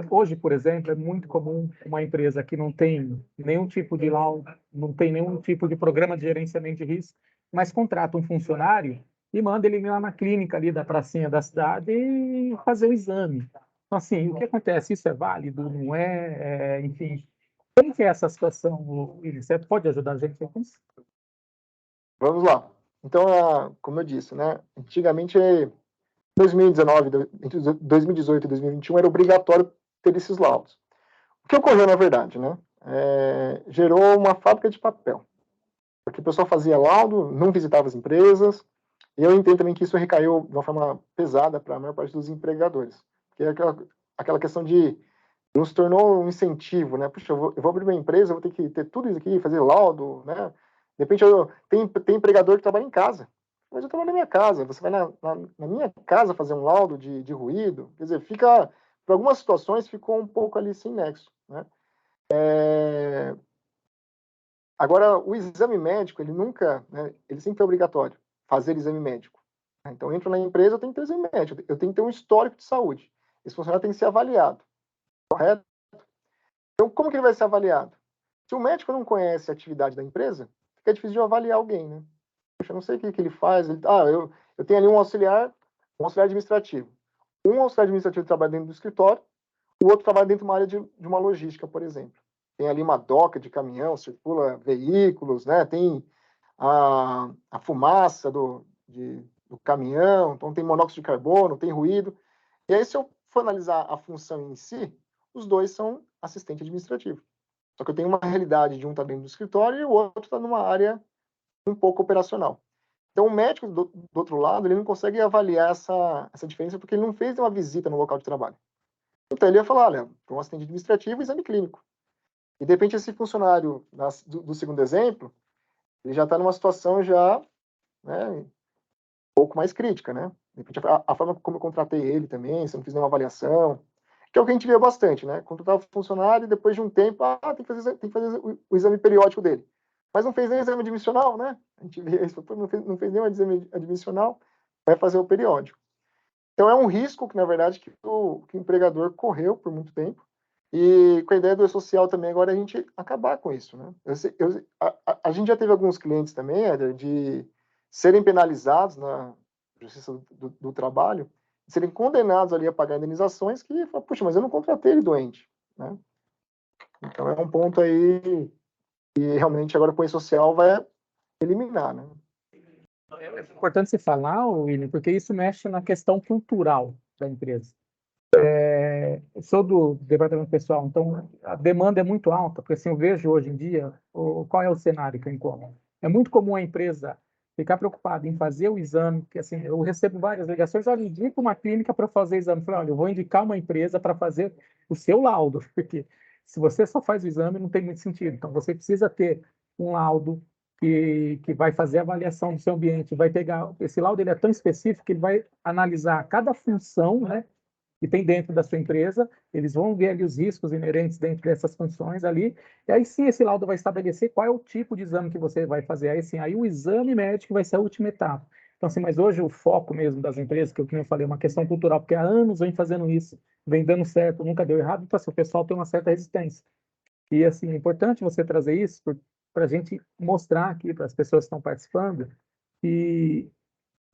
Hoje, por exemplo, é muito comum uma empresa que não tem nenhum tipo de laudo, não tem nenhum tipo de programa de gerenciamento de risco, mas contrata um funcionário e manda ele lá na clínica ali da pracinha da cidade e fazer o exame. Então, assim, o que acontece? Isso é válido? Não é? Enfim, como que é essa situação, Willis? Você pode ajudar a gente com isso? Vamos lá. Então, como eu disse, né, antigamente, 2019, entre 2018 e 2021, era obrigatório ter esses laudos. O que ocorreu, na verdade, né? Gerou uma fábrica de papel. Porque o pessoal fazia laudo, não visitava as empresas, e eu entendo também que isso recaiu de uma forma pesada para a maior parte dos empregadores. Porque é aquela questão de não se tornou um incentivo, né? Puxa, eu vou abrir uma empresa, eu vou ter que ter tudo isso aqui, fazer laudo, né? De repente, tem empregador que trabalha em casa. Mas eu trabalho na minha casa. Você vai na minha casa fazer um laudo de ruído. Quer dizer, para algumas situações, ficou um pouco ali sem nexo, né? Agora, o exame médico, ele nunca, né, ele sempre é obrigatório, fazer exame médico. Então, eu entro na empresa, eu tenho que ter exame médico, eu tenho que ter um histórico de saúde. Esse funcionário tem que ser avaliado, correto? Então, como que ele vai ser avaliado? Se o médico não conhece a atividade da empresa, fica difícil de avaliar alguém, né? Poxa, eu não sei o que ele faz. Eu tenho ali um auxiliar administrativo. Um auxiliar administrativo trabalha dentro do escritório, o outro trabalha dentro de uma área de uma logística, por exemplo. Tem ali uma doca de caminhão, circula veículos, né? Tem a fumaça do caminhão, então tem monóxido de carbono, tem ruído. E aí, se eu for analisar a função em si, os dois são assistente administrativo. Só que eu tenho uma realidade de um está dentro do escritório e o outro está numa área um pouco operacional. Então, o médico, do outro lado, ele não consegue avaliar essa diferença porque ele não fez uma visita no local de trabalho. Então, ele ia falar, olha, para um assistente administrativo, exame clínico. E, de repente, esse funcionário do segundo exemplo, ele já está numa situação já, né, um pouco mais crítica, né? De repente, a forma como eu contratei ele também, se eu não fiz nenhuma avaliação, que é o que a gente vê bastante, né? Contratar o funcionário e depois de um tempo, tem que fazer o exame periódico dele. Mas não fez nem exame admissional, né? A gente vê isso, não fez nenhum exame admissional, vai fazer o periódico. Então, é um risco que, na verdade, que o empregador correu por muito tempo. E com a ideia do e-social também, agora a gente acabar com isso, né? A gente já teve alguns clientes também, Éder, de serem penalizados na Justiça do Trabalho, serem condenados ali a pagar indenizações que, puxa, mas eu não contratei ele doente, né? Então, é um ponto aí que realmente agora com o e-social vai eliminar, né? É importante você falar, William, porque isso mexe na questão cultural da empresa. Eu sou do departamento pessoal, então a demanda é muito alta, porque assim, eu vejo hoje em dia qual é o cenário que eu encontro. É muito comum a empresa ficar preocupada em fazer o exame, porque assim, eu recebo várias ligações, olha, indica uma clínica para fazer exame. Eu falei, olha, eu vou indicar uma empresa para fazer o seu laudo, porque se você só faz o exame, não tem muito sentido. Então, você precisa ter um laudo que vai fazer a avaliação do seu ambiente, vai pegar, esse laudo ele é tão específico que ele vai analisar cada função, né, que tem dentro da sua empresa, eles vão ver ali os riscos inerentes dentro dessas funções ali, e aí sim esse laudo vai estabelecer qual é o tipo de exame que você vai fazer. Aí sim, aí o exame médico vai ser a última etapa. Então, assim, mas hoje o foco mesmo das empresas, que eu falei, é uma questão cultural, porque há anos vem fazendo isso, vem dando certo, nunca deu errado, então assim, o pessoal tem uma certa resistência. E assim, é importante você trazer isso para a gente mostrar aqui para as pessoas que estão participando que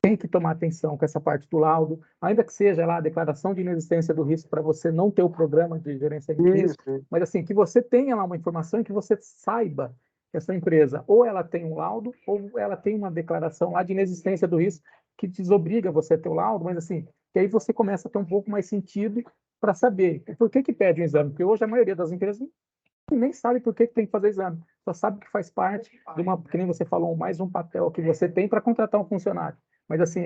tem que tomar atenção com essa parte do laudo, ainda que seja lá a declaração de inexistência do risco para você não ter o programa de gerenciamento de risco, Isso. mas assim, que você tenha lá uma informação e que você saiba que a sua empresa ou ela tem um laudo ou ela tem uma declaração lá de inexistência do risco que desobriga você a ter o laudo, mas assim, que aí você começa a ter um pouco mais sentido para saber por que pede um exame, porque hoje a maioria das empresas nem sabe por que tem que fazer exame, só sabe que faz parte de uma, que nem você falou, mais um papel que você tem para contratar um funcionário. Mas assim,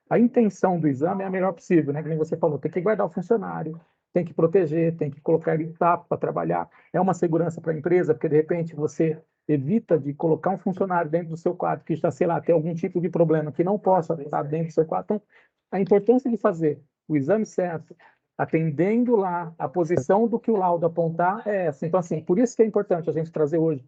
a intenção do exame é a melhor possível, né? Que nem você falou, tem que guardar o funcionário, tem que proteger, tem que colocar ele apto para trabalhar. É uma segurança para a empresa, porque de repente você evita de colocar um funcionário dentro do seu quadro que já, sei lá, tem algum tipo de problema que não possa estar dentro do seu quadro. Então, a importância de fazer o exame certo, atendendo lá a posição do que o laudo apontar é essa. Então, assim, por isso que é importante a gente trazer hoje,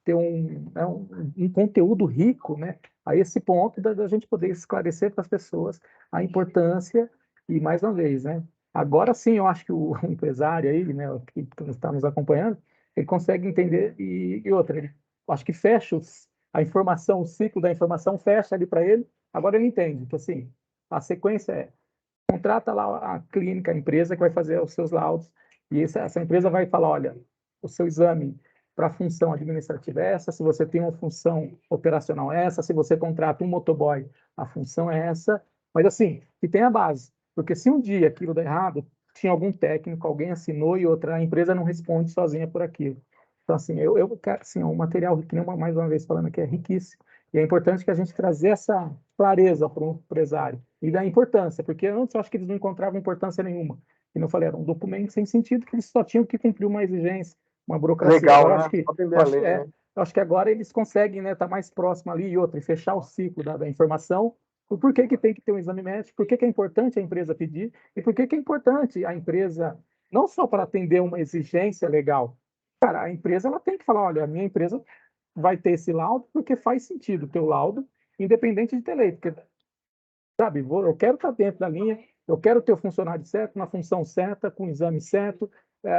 ter um conteúdo rico, né, a esse ponto da gente poder esclarecer para as pessoas a importância e, mais uma vez, né, agora sim eu acho que o empresário aí, né, que está nos acompanhando, ele consegue entender e outra, ele acho que fecha a informação, o ciclo da informação fecha ali para ele, agora ele entende que, assim, a sequência é contrata lá a clínica, a empresa que vai fazer os seus laudos, e essa empresa vai falar, olha, o seu exame para a função administrativa é essa, se você tem uma função operacional é essa, se você contrata um motoboy, a função é essa, mas assim, que tem a base, porque se um dia aquilo der errado, tinha algum técnico, alguém assinou e outra, a empresa não responde sozinha por aquilo. Então, assim, assim, o material, que nem mais uma vez falando aqui, é riquíssimo, e é importante que a gente trazer essa clareza para o empresário e da importância, porque antes eu acho que eles não encontravam importância nenhuma. E não falei, era um documento sem sentido que eles só tinham que cumprir uma exigência, uma burocracia. Legal, Agora né? Atender eu a acho, lei, né? eu acho que agora eles conseguem, né, estar mais próximo ali e outra, e fechar o ciclo da informação. Por que tem que ter um exame médico? Por que é importante a empresa pedir? E por que é importante a empresa, não só para atender uma exigência legal, cara, a empresa ela tem que falar, olha, a minha empresa vai ter esse laudo porque faz sentido ter o laudo, independente de ter lei, porque, sabe, eu quero estar dentro da linha, eu quero ter o funcionário certo, na função certa, com o exame certo,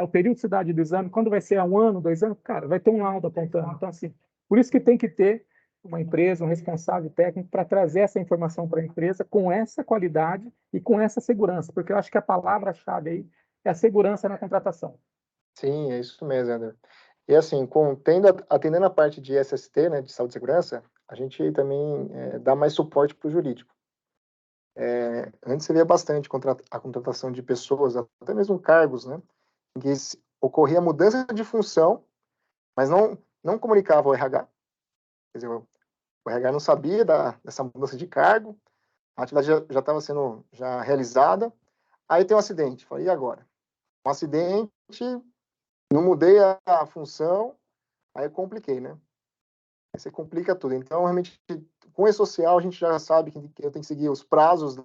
o periodicidade do exame, quando vai ser há 1 ano, 2 anos, cara, vai ter um laudo apontando. Então, assim, por isso que tem que ter uma empresa, um responsável técnico para trazer essa informação para a empresa com essa qualidade e com essa segurança, porque eu acho que a palavra-chave aí é a segurança na contratação. Sim, é isso mesmo, André. E assim, atendendo a parte de SST, né, de saúde e segurança, a gente também dá mais suporte para o jurídico. Antes você via bastante a contratação de pessoas, até mesmo cargos, né, em que ocorria mudança de função, mas não comunicava ao RH. Quer dizer, o RH não sabia dessa mudança de cargo, a atividade já estava sendo já realizada, aí tem um acidente. Falei, e agora? Um acidente, não mudei a função, aí eu compliquei, né? Aí você complica tudo. Então, realmente, com o e-social, a gente já sabe que eu tenho que seguir os prazos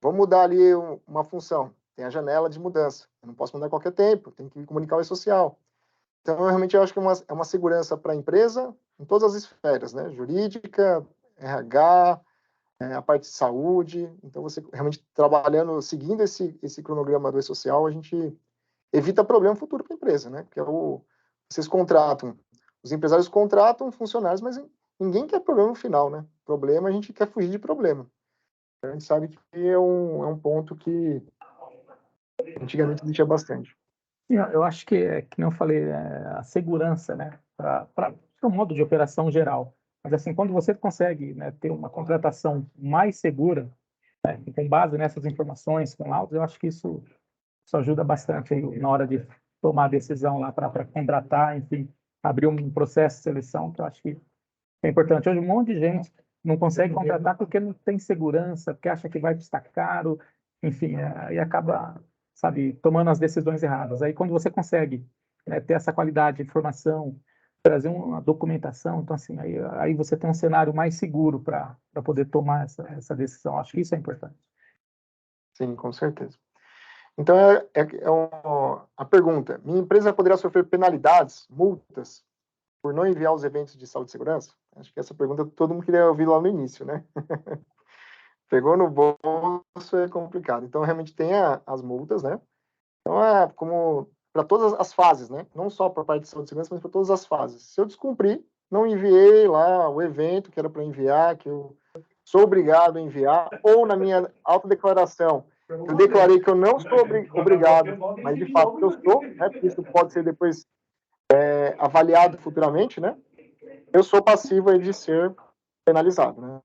Vamos mudar ali uma função. Tem a janela de mudança. Eu não posso mudar a qualquer tempo, tem que comunicar o e-social. Então, realmente, eu acho que é uma segurança para a empresa em todas as esferas, né? Jurídica, RH, a parte de saúde. Então, você realmente trabalhando, seguindo esse cronograma do e-social, a gente evita problema futuro para a empresa, né? Porque vocês contratam, os empresários contratam funcionários, mas ninguém quer problema no final, né? Problema, a gente quer fugir de problema. A gente sabe que é um ponto que antigamente existia bastante. Eu acho que nem eu falei, a segurança, né, para o modo de operação geral. Mas, assim, quando você consegue, né, ter uma contratação mais segura, né, com base nessas informações, com laudos, eu acho que isso ajuda bastante aí na hora de tomar a decisão lá para contratar, enfim, abrir um processo de seleção, que eu acho que é importante. Hoje, um monte de gente não consegue contratar porque não tem segurança, porque acha que vai custar caro, enfim, e acaba, sabe, tomando as decisões erradas. Aí, quando você consegue, né, ter essa qualidade de informação, trazer uma documentação, então, assim, aí você tem um cenário mais seguro para poder tomar essa decisão. Acho que isso é importante. Sim, com certeza. Então, a pergunta: minha empresa poderá sofrer penalidades, multas, por não enviar os eventos de saúde e segurança? Acho que essa pergunta todo mundo queria ouvir lá no início, né? Pegou no bolso é complicado. Então, realmente tem as multas, né? Então, como para todas as fases, né? Não só para a parte de saúde e segurança, mas para todas as fases. Se eu descumprir, não enviei lá o evento que era para enviar, que eu sou obrigado a enviar, ou na minha autodeclaração, eu declarei que eu não sou obrigado, mas de fato eu sou, né? Porque isso pode ser depois avaliado futuramente, né? Eu sou passivo de ser penalizado, né?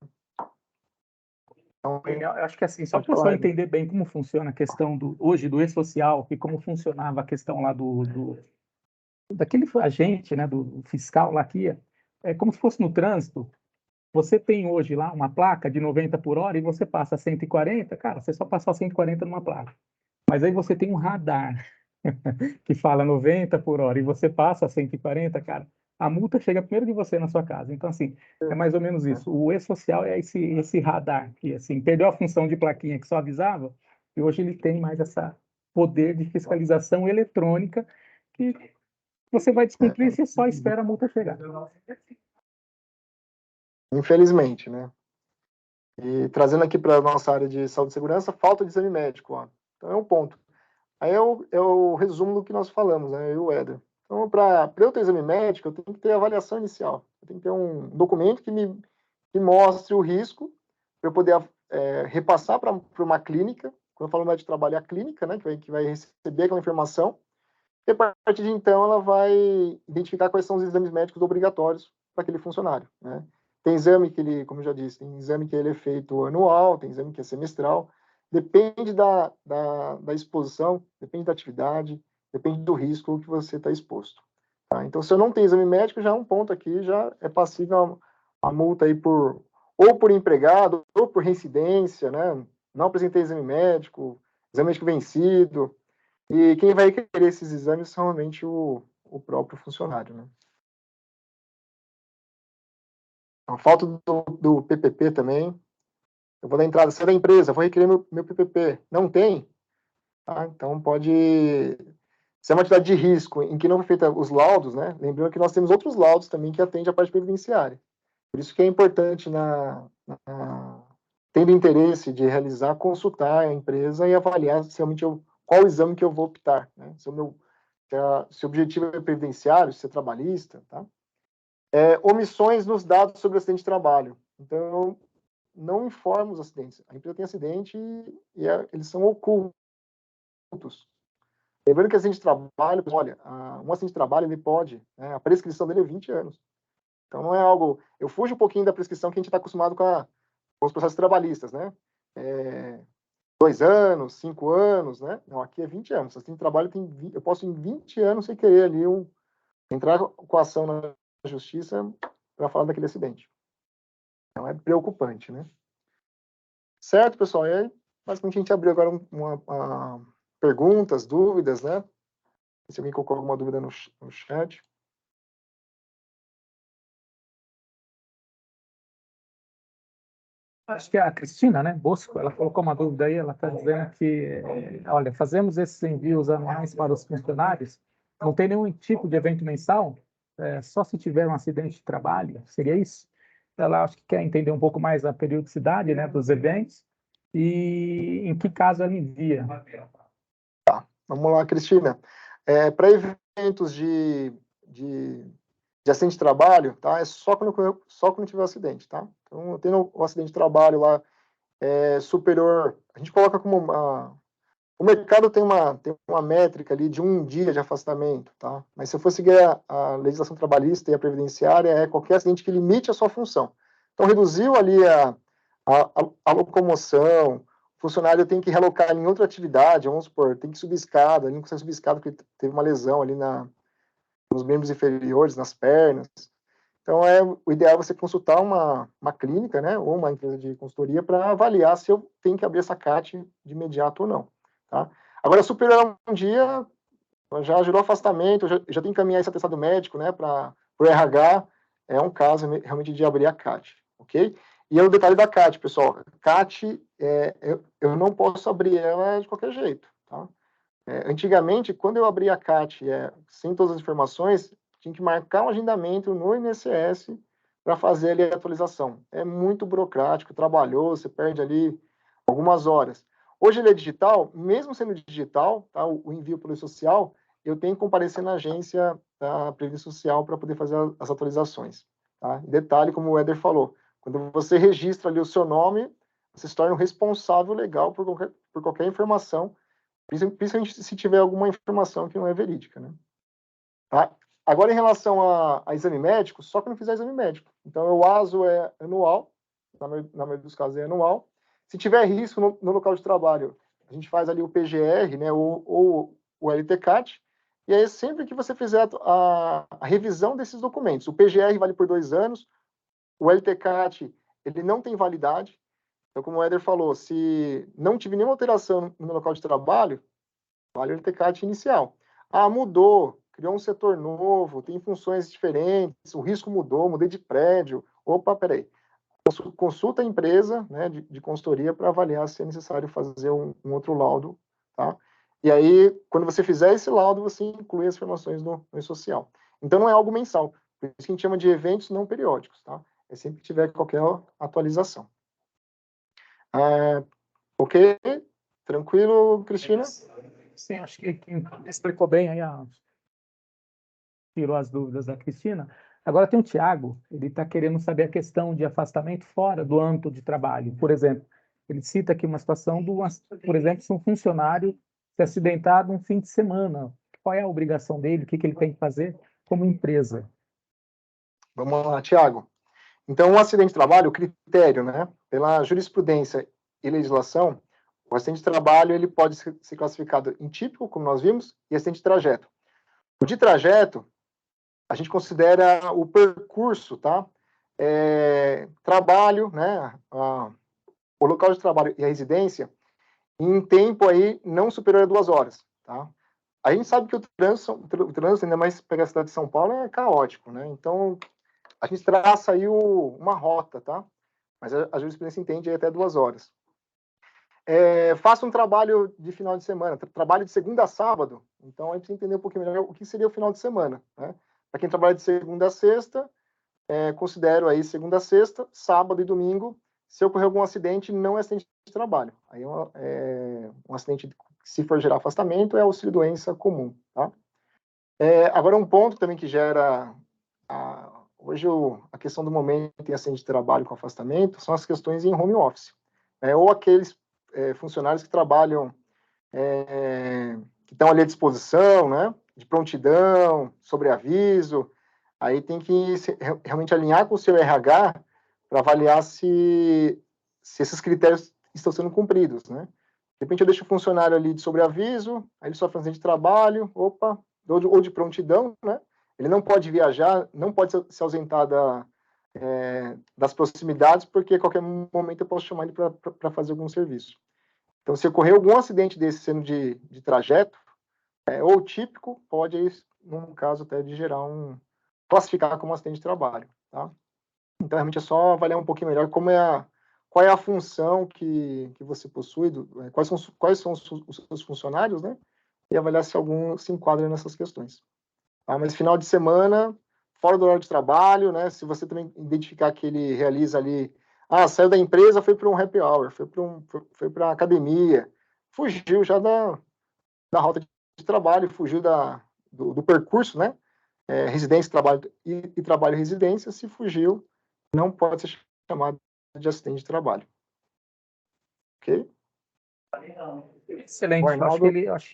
Então, Eu acho que, assim, só pode para o pessoal falar, né? entender bem como funciona a questão hoje do e-social e como funcionava a questão lá daquele agente, né, do fiscal lá que é como se fosse no trânsito. Você tem hoje lá uma placa de 90 por hora e você passa a 140, cara, você só passou a 140 numa placa. Mas aí você tem um radar que fala 90 por hora e você passa a 140, cara, a multa chega primeiro de você na sua casa. Então, assim, é mais ou menos isso. O e-social é esse radar que, assim, perdeu a função de plaquinha que só avisava e hoje ele tem mais essa poder de fiscalização eletrônica que você vai descumprir, você só espera a multa chegar. Infelizmente, né? E trazendo aqui para a nossa área de saúde e segurança, falta de exame médico, ó. Então é um ponto. Aí é o resumo do que nós falamos, né? Eu e o Éder. Então, para eu ter exame médico, eu tenho que ter avaliação inicial. Eu tenho que ter um documento que mostre o risco, para eu poder repassar para uma clínica. Quando eu falo médico de trabalho, é a clínica, né? Que vai receber aquela informação. E a partir de então, ela vai identificar quais são os exames médicos obrigatórios para aquele funcionário, né? Tem exame que ele, como eu já disse, tem exame que ele é feito anual, tem exame que é semestral. Depende da exposição, depende da atividade, depende do risco que você está exposto. Tá? Então, se eu não tenho exame médico, já é um ponto aqui, já é passível a multa aí ou por empregado, ou por reincidência, né? Não apresentei exame médico vencido. E quem vai querer esses exames são realmente o próprio funcionário, né? A falta do PPP também. Eu vou dar entrada, se é da empresa, vou requerer meu PPP. Não tem? Tá? Então, pode ser uma atividade de risco em que não foi feita os laudos, né? Lembrando que nós temos outros laudos também que atendem a parte previdenciária. Por isso que é importante, tendo interesse de realizar, consultar a empresa e avaliar se realmente qual exame que eu vou optar, né? Se o objetivo é previdenciário, se é trabalhista, tá? Omissões nos dados sobre acidente de trabalho. Então, não informa os acidentes. A empresa tem acidente e eles são ocultos. Lembrando que acidente de trabalho, olha, um acidente de trabalho, ele pode, né, a prescrição dele é 20 anos. Então, não é algo... Eu fujo um pouquinho da prescrição que a gente está acostumado com os processos trabalhistas, né? 2 anos, 5 anos, né? Não, aqui é 20 anos. Acidente de trabalho, eu posso em 20 anos sem querer ali entrar com a ação na justiça para falar daquele acidente. Então, é preocupante, né? Certo, pessoal? E aí, basicamente, a gente abriu agora perguntas, dúvidas, né? Se alguém colocou alguma dúvida no chat. Acho que é a Cristina, né, Bosco, ela colocou uma dúvida aí, ela está dizendo que, olha, fazemos esses envios anuais para os funcionários, não tem nenhum tipo de evento mensal, só se tiver um acidente de trabalho, seria isso? Ela acho que quer entender um pouco mais a periodicidade, né, dos eventos e em que caso ela envia. Vamos lá, Cristina. Para eventos de acidente de trabalho, tá? É só quando tiver acidente, tá? Então, tendo o acidente de trabalho lá superior, a gente coloca como o mercado tem uma métrica ali de 1 dia de afastamento, tá? Mas se eu for seguir a legislação trabalhista e a previdenciária, é qualquer acidente que limite a sua função. Então, reduziu ali a locomoção, o funcionário tem que realocar em outra atividade, vamos supor, tem que subir escada, ele não consegue subir escada porque teve uma lesão ali nos membros inferiores, nas pernas. Então, o ideal é você consultar uma clínica, né, ou uma empresa de consultoria para avaliar se eu tenho que abrir essa CAT de imediato ou não. Tá? Agora, superior a 1 dia, já gerou afastamento, já tem que encaminhar esse atestado médico, né, para o RH, é um caso realmente de abrir a CAT, ok? E é o detalhe da CAT, pessoal. CAT, eu não posso abrir ela de qualquer jeito, tá? Antigamente, quando eu abria a CAT sem todas as informações, tinha que marcar um agendamento no INSS para fazer ali a atualização. É muito burocrático, trabalhoso, você perde ali algumas horas. Hoje ele é digital, mesmo sendo digital, tá, o envio pelo social, eu tenho que comparecer na agência da Previdência Social para poder fazer as atualizações. Tá? Detalhe, como o Éder falou, quando você registra ali o seu nome, você se torna um responsável legal por qualquer informação, principalmente se tiver alguma informação que não é verídica, né? Tá? Agora, em relação a exame médico, só que não fizer exame médico. Então, o ASO é anual, na maioria dos casos é anual. Se tiver risco no local de trabalho, a gente faz ali o PGR, né, ou o LTCAT, e aí sempre que você fizer a revisão desses documentos, o PGR vale por 2 anos, o LTCAT, ele não tem validade, então como o Éder falou, se não tiver nenhuma alteração no meu local de trabalho, vale o LTCAT inicial. Ah, mudou, criou um setor novo, tem funções diferentes, o risco mudou, mudei de prédio, opa, peraí. Consulta a empresa, né, de consultoria para avaliar se é necessário fazer um outro laudo, tá? E aí, quando você fizer esse laudo, você inclui as informações no social. Então, não é algo mensal. Por isso que a gente chama de eventos não periódicos, tá? É sempre que tiver qualquer atualização. Ok? Tranquilo, Cristina? Sim, acho que explicou bem aí, tirou as dúvidas da Cristina. Agora tem o Tiago, ele está querendo saber a questão de afastamento fora do âmbito de trabalho. Por exemplo, ele cita aqui uma situação por exemplo, se um funcionário se acidentar num fim de semana, qual é a obrigação dele, o que ele tem que fazer como empresa? Vamos lá, Tiago. Então, um acidente de trabalho, o critério, né, pela jurisprudência e legislação, o acidente de trabalho ele pode ser classificado em típico, como nós vimos, e acidente de trajeto. O de trajeto, a gente considera o percurso, tá? Trabalho, né, o local de trabalho e a residência, em tempo aí não superior a 2 horas, tá? A gente sabe que o trânsito, ainda mais pegar a cidade de São Paulo, é caótico, né? Então, a gente traça aí uma rota, tá? Mas a jurisprudência entende aí até 2 horas. Faça um trabalho de final de semana, trabalho de segunda a sábado, então a gente precisa entender um pouquinho melhor o que seria o final de semana, né? Para quem trabalha de segunda a sexta, considero aí segunda a sexta, sábado e domingo, se ocorrer algum acidente, não é acidente de trabalho. Aí um acidente, se for gerar afastamento, é auxílio-doença comum, tá? Agora, um ponto também que gera... hoje, a questão do momento em acidente de trabalho com afastamento são as questões em home office, ou aqueles funcionários que trabalham, que estão ali à disposição, né, de prontidão, sobreaviso, aí tem que realmente alinhar com o seu RH para avaliar se esses critérios estão sendo cumpridos, né. De repente eu deixo o funcionário ali de sobreaviso, aí ele sofre um acidente de trabalho, opa, ou de prontidão, né, ele não pode viajar, não pode se ausentar das proximidades, porque a qualquer momento eu posso chamar ele para fazer algum serviço. Então, se ocorrer algum acidente desse sendo de trajeto, ou típico, pode, num caso até de classificar como acidente de trabalho, tá? Então, realmente é só avaliar um pouquinho melhor qual é a função que você possui, quais são os seus funcionários, né? E avaliar se algum se enquadra nessas questões. Tá? Mas final de semana, fora do horário de trabalho, né? Se você também identificar que ele realiza ali, saiu da empresa, foi para um happy hour, foi para academia, fugiu já da rota de trabalho, fugiu do percurso, né? Residência, trabalho e trabalho e residência, se fugiu, não pode ser chamado de acidente de trabalho. Ok? Excelente.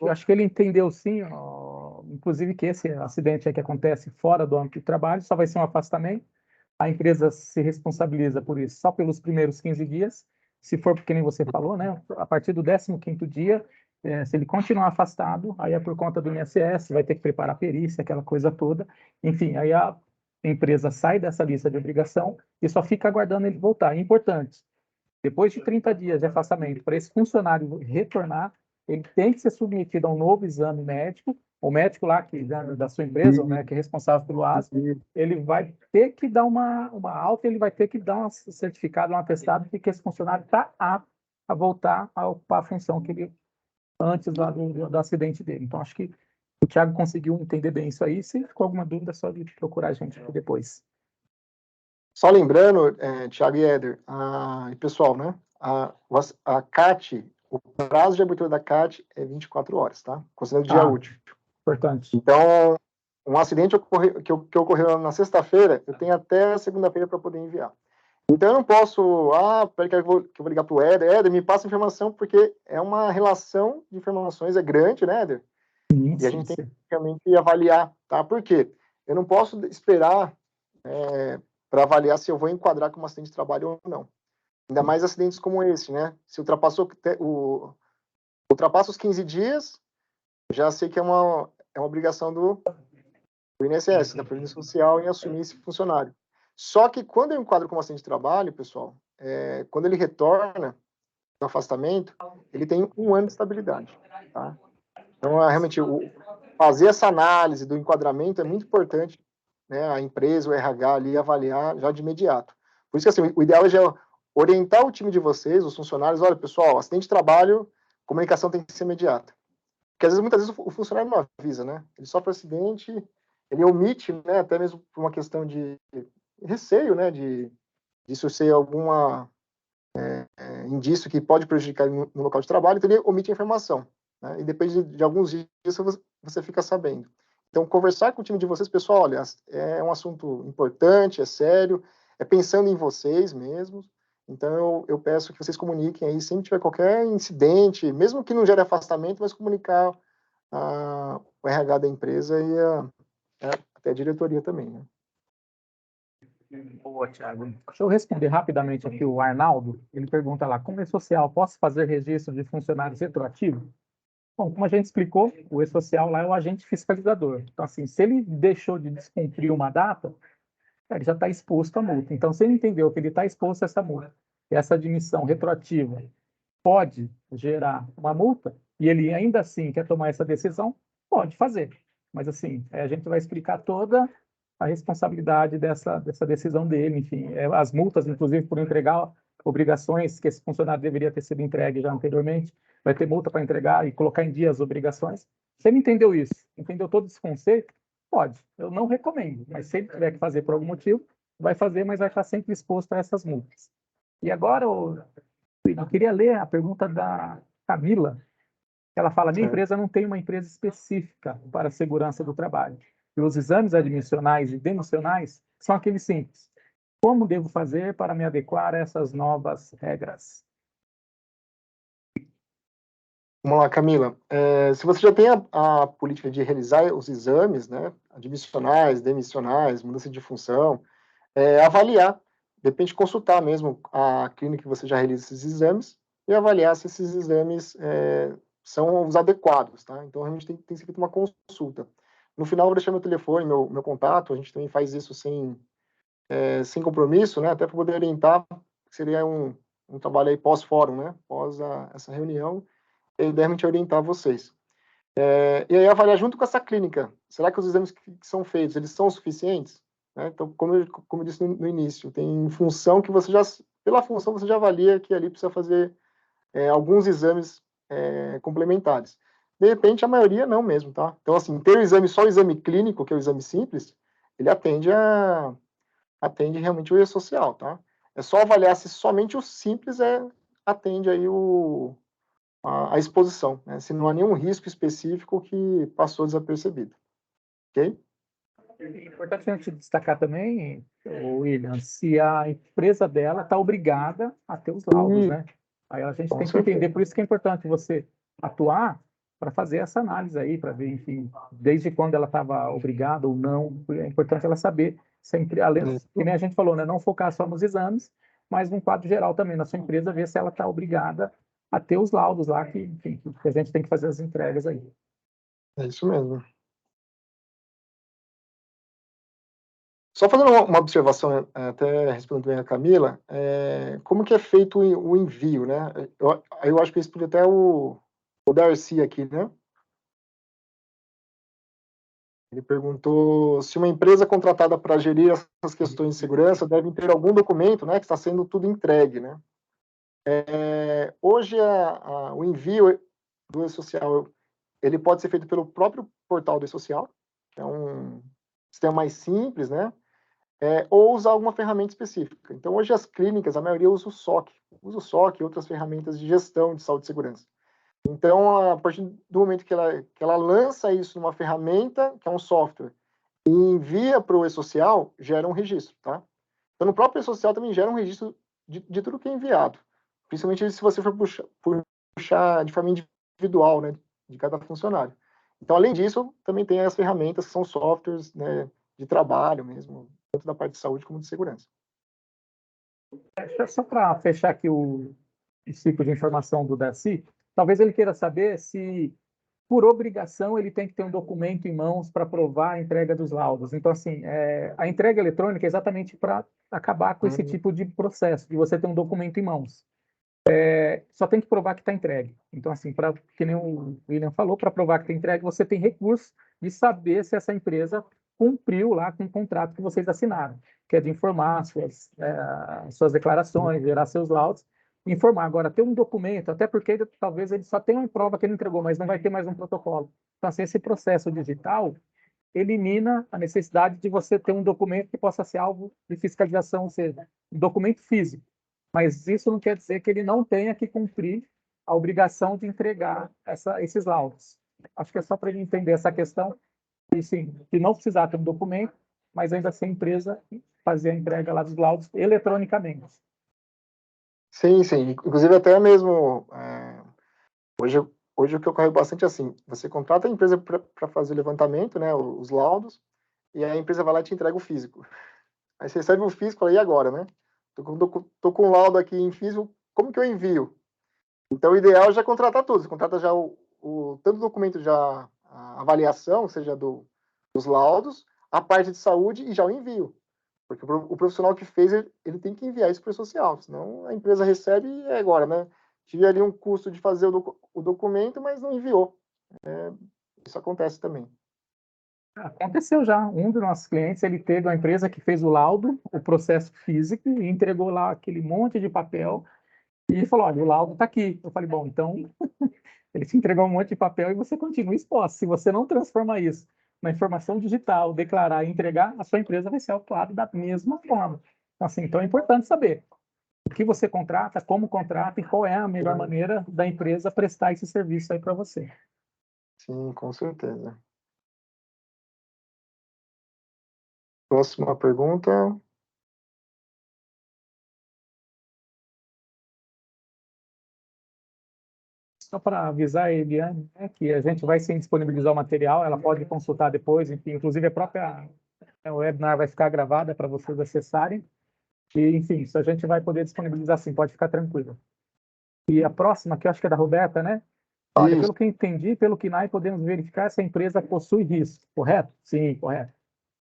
Acho que ele entendeu sim, inclusive que esse acidente que acontece fora do âmbito de trabalho só vai ser um afastamento. A empresa se responsabiliza por isso só pelos primeiros 15 dias. Se for porque nem você falou, né? A partir do 15º dia, se ele continuar afastado, aí é por conta do INSS, vai ter que preparar perícia, aquela coisa toda. Enfim, aí a empresa sai dessa lista de obrigação e só fica aguardando ele voltar. É importante. Depois de 30 dias de afastamento, para esse funcionário retornar, ele tem que ser submetido a um novo exame médico. O médico lá da sua empresa, né, que é responsável pelo ASP, ele vai ter que dar uma alta, ele vai ter que dar um certificado, um atestado de que esse funcionário está apto a voltar a ocupar a função que ele antes do acidente dele. Então, acho que o Thiago conseguiu entender bem isso aí. Se ficou alguma dúvida, é só de procurar a gente depois. Só lembrando, Thiago e Éder, e pessoal, né? A CAT, o prazo de abertura da CAT é 24 horas, tá? Considerando o dia útil. Importante. Então, um acidente que ocorreu na sexta-feira, eu tenho até segunda-feira para poder enviar. Então, eu não posso, peraí que eu vou ligar para o Éder. Éder, me passa informação, porque é uma relação de informações, é grande, né, Éder? Sim, e a gente tem que realmente avaliar, tá? Por quê? Eu não posso esperar para avaliar se eu vou enquadrar como acidente de trabalho ou não. Ainda mais acidentes como esse, né? Se ultrapassa os 15 dias, já sei que é é uma obrigação do INSS, da Previdência Social, em assumir esse funcionário. Só que quando eu enquadro como acidente de trabalho, pessoal, quando ele retorna do afastamento, ele tem 1 ano de estabilidade, tá? Então, realmente, fazer essa análise do enquadramento é muito importante, né? A empresa, o RH ali, avaliar já de imediato. Por isso que, assim, o ideal é já orientar o time de vocês, os funcionários, olha, pessoal, acidente de trabalho, comunicação tem que ser imediata. Porque, às vezes, muitas vezes, o funcionário não avisa, né? Ele sofre acidente, ele omite, né? Até mesmo por uma questão de receio, né? Disso ser alguma indício que pode prejudicar no local de trabalho, então ele omite a informação, né? E depois de alguns dias você fica sabendo. Então, conversar com o time de vocês, pessoal, olha, é um assunto importante, é sério, é pensando em vocês mesmos. Então, eu peço que vocês comuniquem aí, sempre tiver qualquer incidente, mesmo que não gere afastamento, mas comunicar o RH da empresa e até a diretoria também, né? Boa, Thiago. Deixa eu responder rapidamente aqui o Arnaldo. Ele pergunta lá, como E-Social, posso fazer registro de funcionários retroativo? Bom, como a gente explicou, o E-Social lá é o agente fiscalizador. Então, assim, se ele deixou de descumprir uma data, ele já está exposto à multa. Então, se ele entendeu que ele está exposto a essa multa, e essa admissão retroativa pode gerar uma multa, e ele ainda assim quer tomar essa decisão, pode fazer. Mas, assim, a gente vai explicar toda a responsabilidade dessa decisão dele, enfim, as multas, inclusive, por entregar obrigações que esse funcionário deveria ter sido entregue já anteriormente, vai ter multa para entregar e colocar em dia as obrigações. Se ele entendeu isso, entendeu todo esse conceito, pode. Eu não recomendo, mas se ele tiver que fazer por algum motivo, vai fazer, mas vai estar sempre exposto a essas multas. E agora, eu queria ler a pergunta da Camila. Ela fala: minha empresa não tem uma empresa específica para a segurança do trabalho. E os exames admissionais e demissionais são aqueles simples. Como devo fazer para me adequar a essas novas regras? Vamos lá, Camila. Se você já tem a política de realizar os exames, né, admissionais, demissionais, mudança de função, avaliar, de repente consultar mesmo a clínica que você já realiza esses exames e avaliar se esses exames são os adequados, tá? Então, a gente tem que ser feita uma consulta. No final, eu vou deixar meu telefone, meu contato, a gente também faz isso sem compromisso, né, até para poder orientar, seria um trabalho aí pós-fórum, né, pós essa reunião, e devem te orientar vocês. E aí avaliar junto com essa clínica, será que os exames que são feitos, eles são suficientes? Né? Então, como eu disse no início, tem função que você já, pela função você já avalia que ali precisa fazer alguns exames complementares. De repente, a maioria não mesmo, tá? Então, assim, ter o exame, só o exame clínico, que é o exame simples, ele atende realmente o E-Social, tá? É só avaliar se somente o simples atende aí a exposição, né? Se não há nenhum risco específico que passou desapercebido, ok? É importante a gente destacar também, William, se a empresa dela está obrigada a ter os laudos, né? Aí a gente tem que entender, por isso que é importante você atuar para fazer essa análise aí, para ver, enfim, desde quando ela estava obrigada ou não. É importante ela saber sempre, além, que nem a gente falou, né? Não focar só nos exames, mas num quadro geral também na sua empresa, ver se ela está obrigada a ter os laudos lá, que, enfim, que a gente tem que fazer as entregas aí. É isso mesmo. Só fazendo uma observação, até respondendo bem a Camila, como que é feito o envio, né? Eu acho que isso podia até o Darcy aqui, né? Ele perguntou se uma empresa contratada para gerir essas questões de segurança deve ter algum documento, né, que está sendo tudo entregue, né? Hoje, o envio do E-Social, ele pode ser feito pelo próprio portal do E-Social, que é um sistema mais simples, né? Ou usar alguma ferramenta específica. Então, hoje as clínicas, a maioria usa o SOC e outras ferramentas de gestão de saúde e segurança. Então, a partir do momento que ela lança isso numa ferramenta, que é um software, e envia para o E-Social, gera um registro, tá? Então, no próprio E-Social também gera um registro de tudo que é enviado, principalmente se você for puxar de forma individual, né, de cada funcionário. Então, além disso, também tem as ferramentas que são softwares, né, de trabalho mesmo, tanto da parte de saúde como de segurança. Só para fechar aqui o ciclo de informação do Darcy, talvez ele queira saber se por obrigação, ele tem que ter um documento em mãos para provar a entrega dos laudos. Então, assim, a entrega eletrônica é exatamente para acabar com esse tipo de processo, de você ter um documento em mãos. Só tem que provar que está entregue. Então, assim, que nem o William falou, para provar que está entregue, você tem recurso de saber se essa empresa cumpriu lá com o contrato que vocês assinaram, que é de informar suas declarações, gerar seus laudos, informar. Agora, ter um documento, até porque talvez ele só tenha uma prova que ele entregou, mas não vai ter mais um protocolo. Então, assim, esse processo digital elimina a necessidade de você ter um documento que possa ser alvo de fiscalização, ou seja, um documento físico. Mas isso não quer dizer que ele não tenha que cumprir a obrigação de entregar esses laudos. Acho que é só para ele entender essa questão, e sim, que não precisar ter um documento, mas ainda assim a empresa fazer a entrega lá dos laudos eletronicamente. Sim, sim. Inclusive até mesmo hoje, hoje o que ocorre bastante é assim, você contrata a empresa para fazer o levantamento, né, os laudos, e a empresa vai lá e te entrega o físico. Aí você recebe o físico e fala, e agora, né? Tô com um laudo aqui em físico, como que eu envio? Então o ideal é já contratar tudo. Você contrata já tanto o documento, já a avaliação, seja dos laudos, a parte de saúde e já o envio. Porque o profissional que fez, ele tem que enviar isso para o social, senão a empresa recebe e é agora, né? Tive ali um custo de fazer o documento, mas não enviou. Isso acontece também. Aconteceu já. Um dos nossos clientes, ele teve uma empresa que fez o laudo, o processo físico, e entregou lá aquele monte de papel e falou, olha, o laudo está aqui. Eu falei, bom, então ele te entregou um monte de papel e você continua exposto. Se você não transformar isso na informação digital, declarar e entregar, a sua empresa vai ser autuada da mesma forma. Então, assim, então é importante saber o que você contrata, como contrata e qual é a melhor maneira da empresa prestar esse serviço aí para você. Sim, com certeza. Próxima pergunta. Só para avisar a Eliane, né, que a gente vai sim disponibilizar o material, ela pode consultar depois, enfim, inclusive o webinar vai ficar gravada para vocês acessarem. E, enfim, isso a gente vai poder disponibilizar sim, pode ficar tranquilo. E a próxima, que eu acho que é da Roberta, né? Olha, Isso. pelo que entendi, pelo KNAI, podemos verificar se a empresa possui risco, correto? Sim, correto.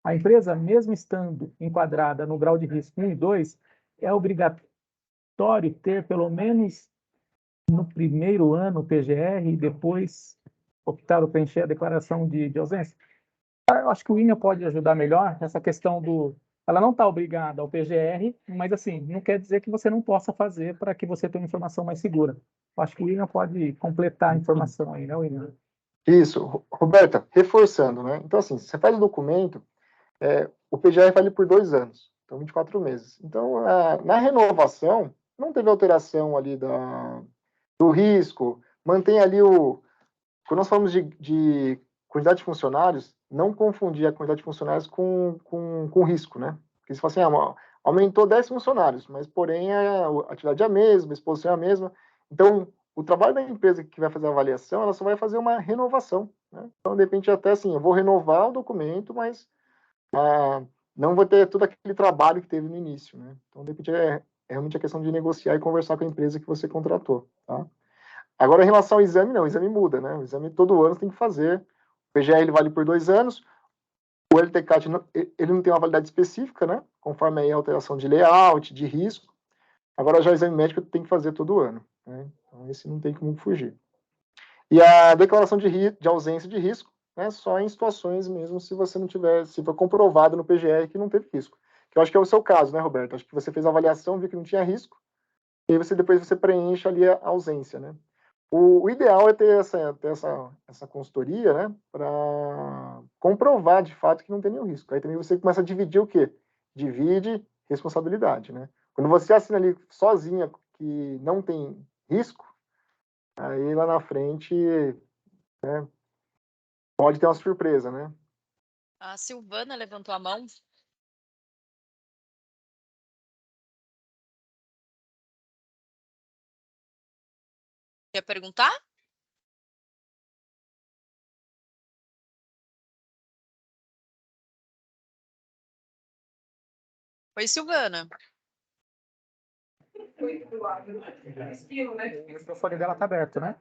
A empresa, mesmo estando enquadrada no grau de risco 1 e 2, é obrigatório ter pelo menos no primeiro ano o PGR e depois optar por preencher a declaração de ausência? Eu acho que o INA pode ajudar melhor nessa questão do... Ela não está obrigada ao PGR, mas assim, não quer dizer que você não possa fazer para que você tenha uma informação mais segura. Eu acho que o INA pode completar a informação aí, né, INA? Isso. Roberta, reforçando, né? Então, assim, você faz o documento, o PGR vale por 2 anos, então 24 meses. Então, na renovação, não teve alteração ali do risco, mantém ali Quando nós falamos de quantidade de funcionários, não confundir a quantidade de funcionários com risco, né? Porque você fala assim, aumentou 10 funcionários, mas porém a atividade é a mesma, a exposição é a mesma. Então, o trabalho da empresa que vai fazer a avaliação, ela só vai fazer uma renovação, né? Então, de repente, até assim, eu vou renovar o documento, mas não vou ter todo aquele trabalho que teve no início, né? Então, de repente, é realmente a questão de negociar e conversar com a empresa que você contratou, tá? Agora, em relação ao exame, não, o exame muda, né? O exame todo ano você tem que fazer. O PGR ele vale por 2 anos, o LTCAT ele não tem uma validade específica, né? Conforme aí a alteração de layout, de risco. Agora, já o exame médico tem que fazer todo ano, né? Então, esse não tem como fugir. E a declaração de ausência de risco, né? Só em situações mesmo, se você não tiver, se for comprovado no PGR que não teve risco. Que eu acho que é o seu caso, né, Roberto? Acho que você fez a avaliação, viu que não tinha risco, e aí depois você preenche ali a ausência, né? O ideal é ter essa consultoria, né, para comprovar de fato que não tem nenhum risco. Aí também você começa a dividir o quê? Divide responsabilidade, né? Quando você assina ali sozinha que não tem risco, aí lá na frente, né, pode ter uma surpresa, né? A Silvana levantou a mão. Quer perguntar? Oi, Silvana. O microfone dela está aberto, né?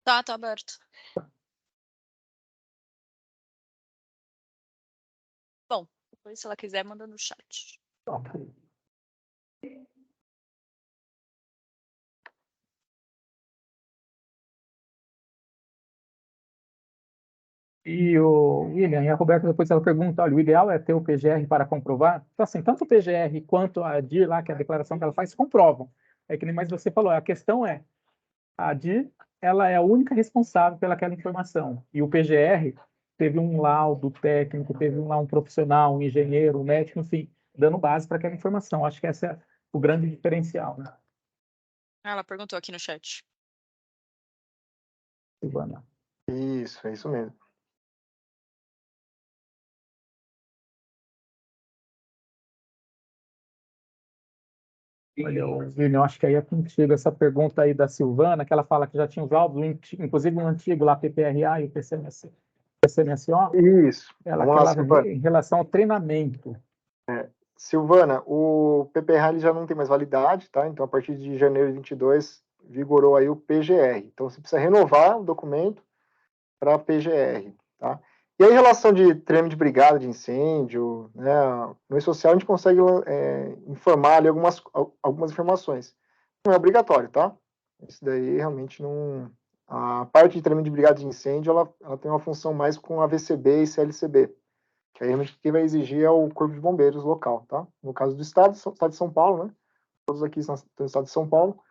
Tá aberto. Depois, se ela quiser, manda no chat. Ok. E o William, e a Roberta depois ela pergunta, olha, o ideal é ter o PGR para comprovar. Então, assim, tanto o PGR quanto a DIR lá, que é a declaração que ela faz, comprovam. É que nem mais você falou, a questão é, a DIR, ela é a única responsável pelaquela informação. E o PGR teve um laudo técnico, teve lá um profissional, um engenheiro, um médico, enfim, dando base para aquela informação. Acho que esse é o grande diferencial, né, Ela perguntou aqui no chat. Silvana? Isso, é isso mesmo. Olha, William, acho que aí é contigo essa pergunta aí da Silvana, que ela fala que já tinha os laudos, inclusive um antigo lá, PPRA e o PCMSO, Isso. ela, Vamos lá, Silvana. em relação ao treinamento. Silvana, o PPR ele já não tem mais validade, tá? Então, a partir de janeiro de 22, vigorou aí o PGR. Então, você precisa renovar o documento para PGR, tá? E aí, em relação de treinamento de brigada de incêndio, né, no E-Social a gente consegue informar ali algumas informações. Não é obrigatório, tá? Isso daí realmente não... A parte de treinamento de brigada de incêndio, ela tem uma função mais com a VCB e CLCB, que aí realmente quem vai exigir é o Corpo de Bombeiros local, tá? No caso do Estado de São Paulo, né? Todos aqui são do Estado de São Paulo.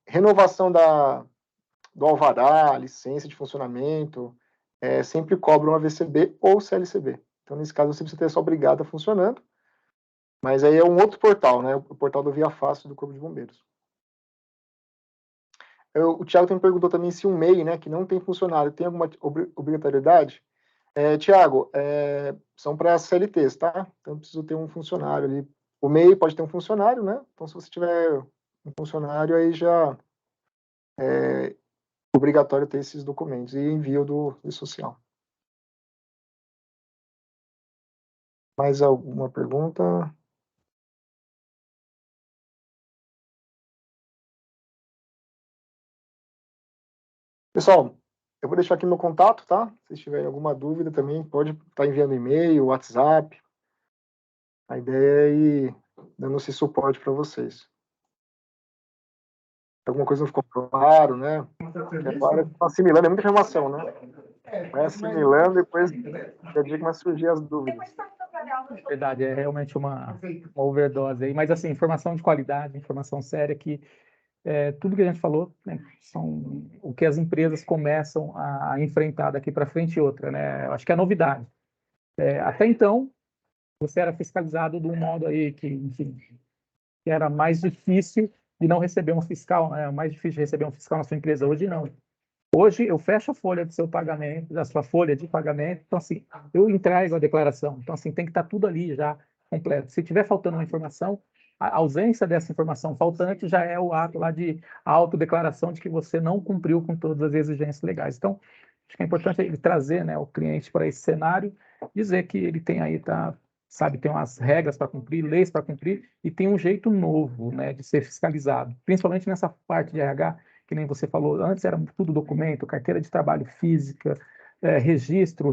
Renovação do alvará, licença de funcionamento, sempre cobram a VCB ou CLCB. Então, nesse caso, você precisa ter essa brigada funcionando, mas aí é um outro portal, né? O portal do Via Fácil do Corpo de Bombeiros. O Thiago também perguntou também se um MEI, né, que não tem funcionário, tem alguma obrigatoriedade? Thiago, são para CLTs, tá? Então, preciso ter um funcionário ali. O MEI pode ter um funcionário, né? Então, se você tiver um funcionário, aí já é obrigatório ter esses documentos e envio do social. Mais alguma pergunta? Pessoal, eu vou deixar aqui meu contato, tá? Se tiverem alguma dúvida também, pode estar enviando e-mail, WhatsApp. A ideia é ir dando esse suporte para vocês. Alguma coisa não ficou claro, né? Porque agora está assimilando, é muita informação, né? Vai assimilando, depois cada dia começa a surgir as dúvidas. Verdade, é realmente uma overdose aí, mas assim, informação de qualidade, informação séria que tudo que a gente falou, né, são o que as empresas começam a enfrentar daqui para frente e outra, né? Eu acho que é novidade. Até então, você era fiscalizado de um modo aí que, enfim, que era mais difícil de não receber um fiscal, né? Mais difícil de receber um fiscal na sua empresa. Hoje não. Hoje eu fecho a folha do seu pagamento, da sua folha de pagamento, então assim, eu entrego a declaração. Então assim, tem que estar tudo ali já completo. Se tiver faltando uma informação, a ausência dessa informação faltante já é o ato lá de autodeclaração de que você não cumpriu com todas as exigências legais. Então, acho que é importante ele trazer, né, o cliente para esse cenário, dizer que ele tem aí, sabe, tem umas regras para cumprir, leis para cumprir, e tem um jeito novo, né, de ser fiscalizado, principalmente nessa parte de RH, que nem você falou, antes era tudo documento, carteira de trabalho física, registro,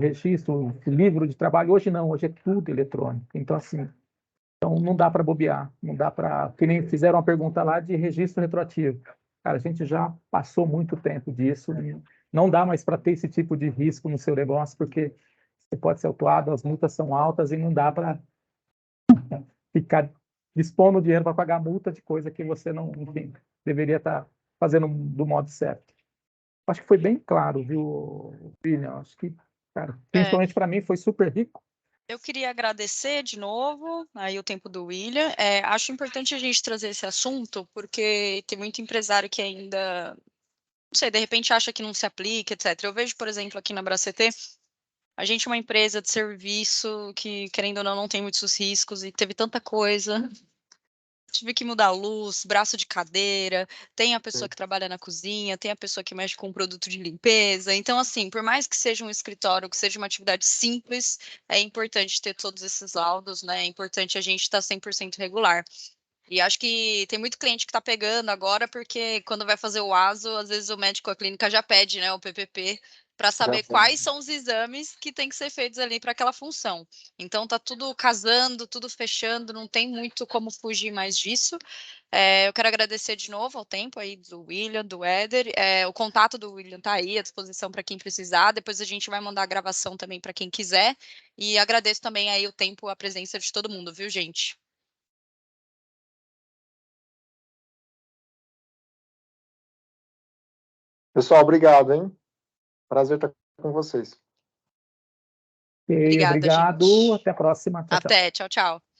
livro de trabalho. Hoje não, hoje é tudo eletrônico. Então, assim, não dá para bobear, não dá para... Que nem fizeram uma pergunta lá de registro retroativo. Cara, a gente já passou muito tempo disso, não dá mais para ter esse tipo de risco no seu negócio, porque você pode ser autuado, as multas são altas e não dá para ficar dispondo dinheiro para pagar multa de coisa que você não, enfim, deveria estar fazendo do modo certo. Acho que foi bem claro, viu, William? Acho que, cara, principalmente para mim, foi super rico. Eu queria agradecer de novo aí o tempo do William. Acho importante a gente trazer esse assunto, porque tem muito empresário que ainda, não sei, de repente acha que não se aplica, etc. Eu vejo, por exemplo, aqui na Bracet, a gente é uma empresa de serviço que, querendo ou não tem muitos riscos e teve tanta coisa. Tive que mudar a luz, braço de cadeira, tem a pessoa que trabalha na cozinha, tem a pessoa que mexe com produto de limpeza. Então, assim, por mais que seja um escritório, que seja uma atividade simples, é importante ter todos esses laudos, né? É importante a gente estar 100% regular. E acho que tem muito cliente que está pegando agora, porque quando vai fazer o ASO, às vezes o médico, a clínica já pede, né, o PPP, para saber Já sei. quais são os exames que tem que ser feitos ali para aquela função. Então tá tudo casando, tudo fechando, não tem muito como fugir mais disso. Eu quero agradecer de novo ao tempo aí do William, do Éder. O contato do William tá aí à disposição para quem precisar. Depois a gente vai mandar a gravação também para quem quiser. E agradeço também aí o tempo, a presença de todo mundo, viu, gente? Pessoal, obrigado, hein? Prazer estar com vocês. Ok, Obrigada, obrigado. gente. Até a próxima. Tchau, tchau. Até, tchau, tchau.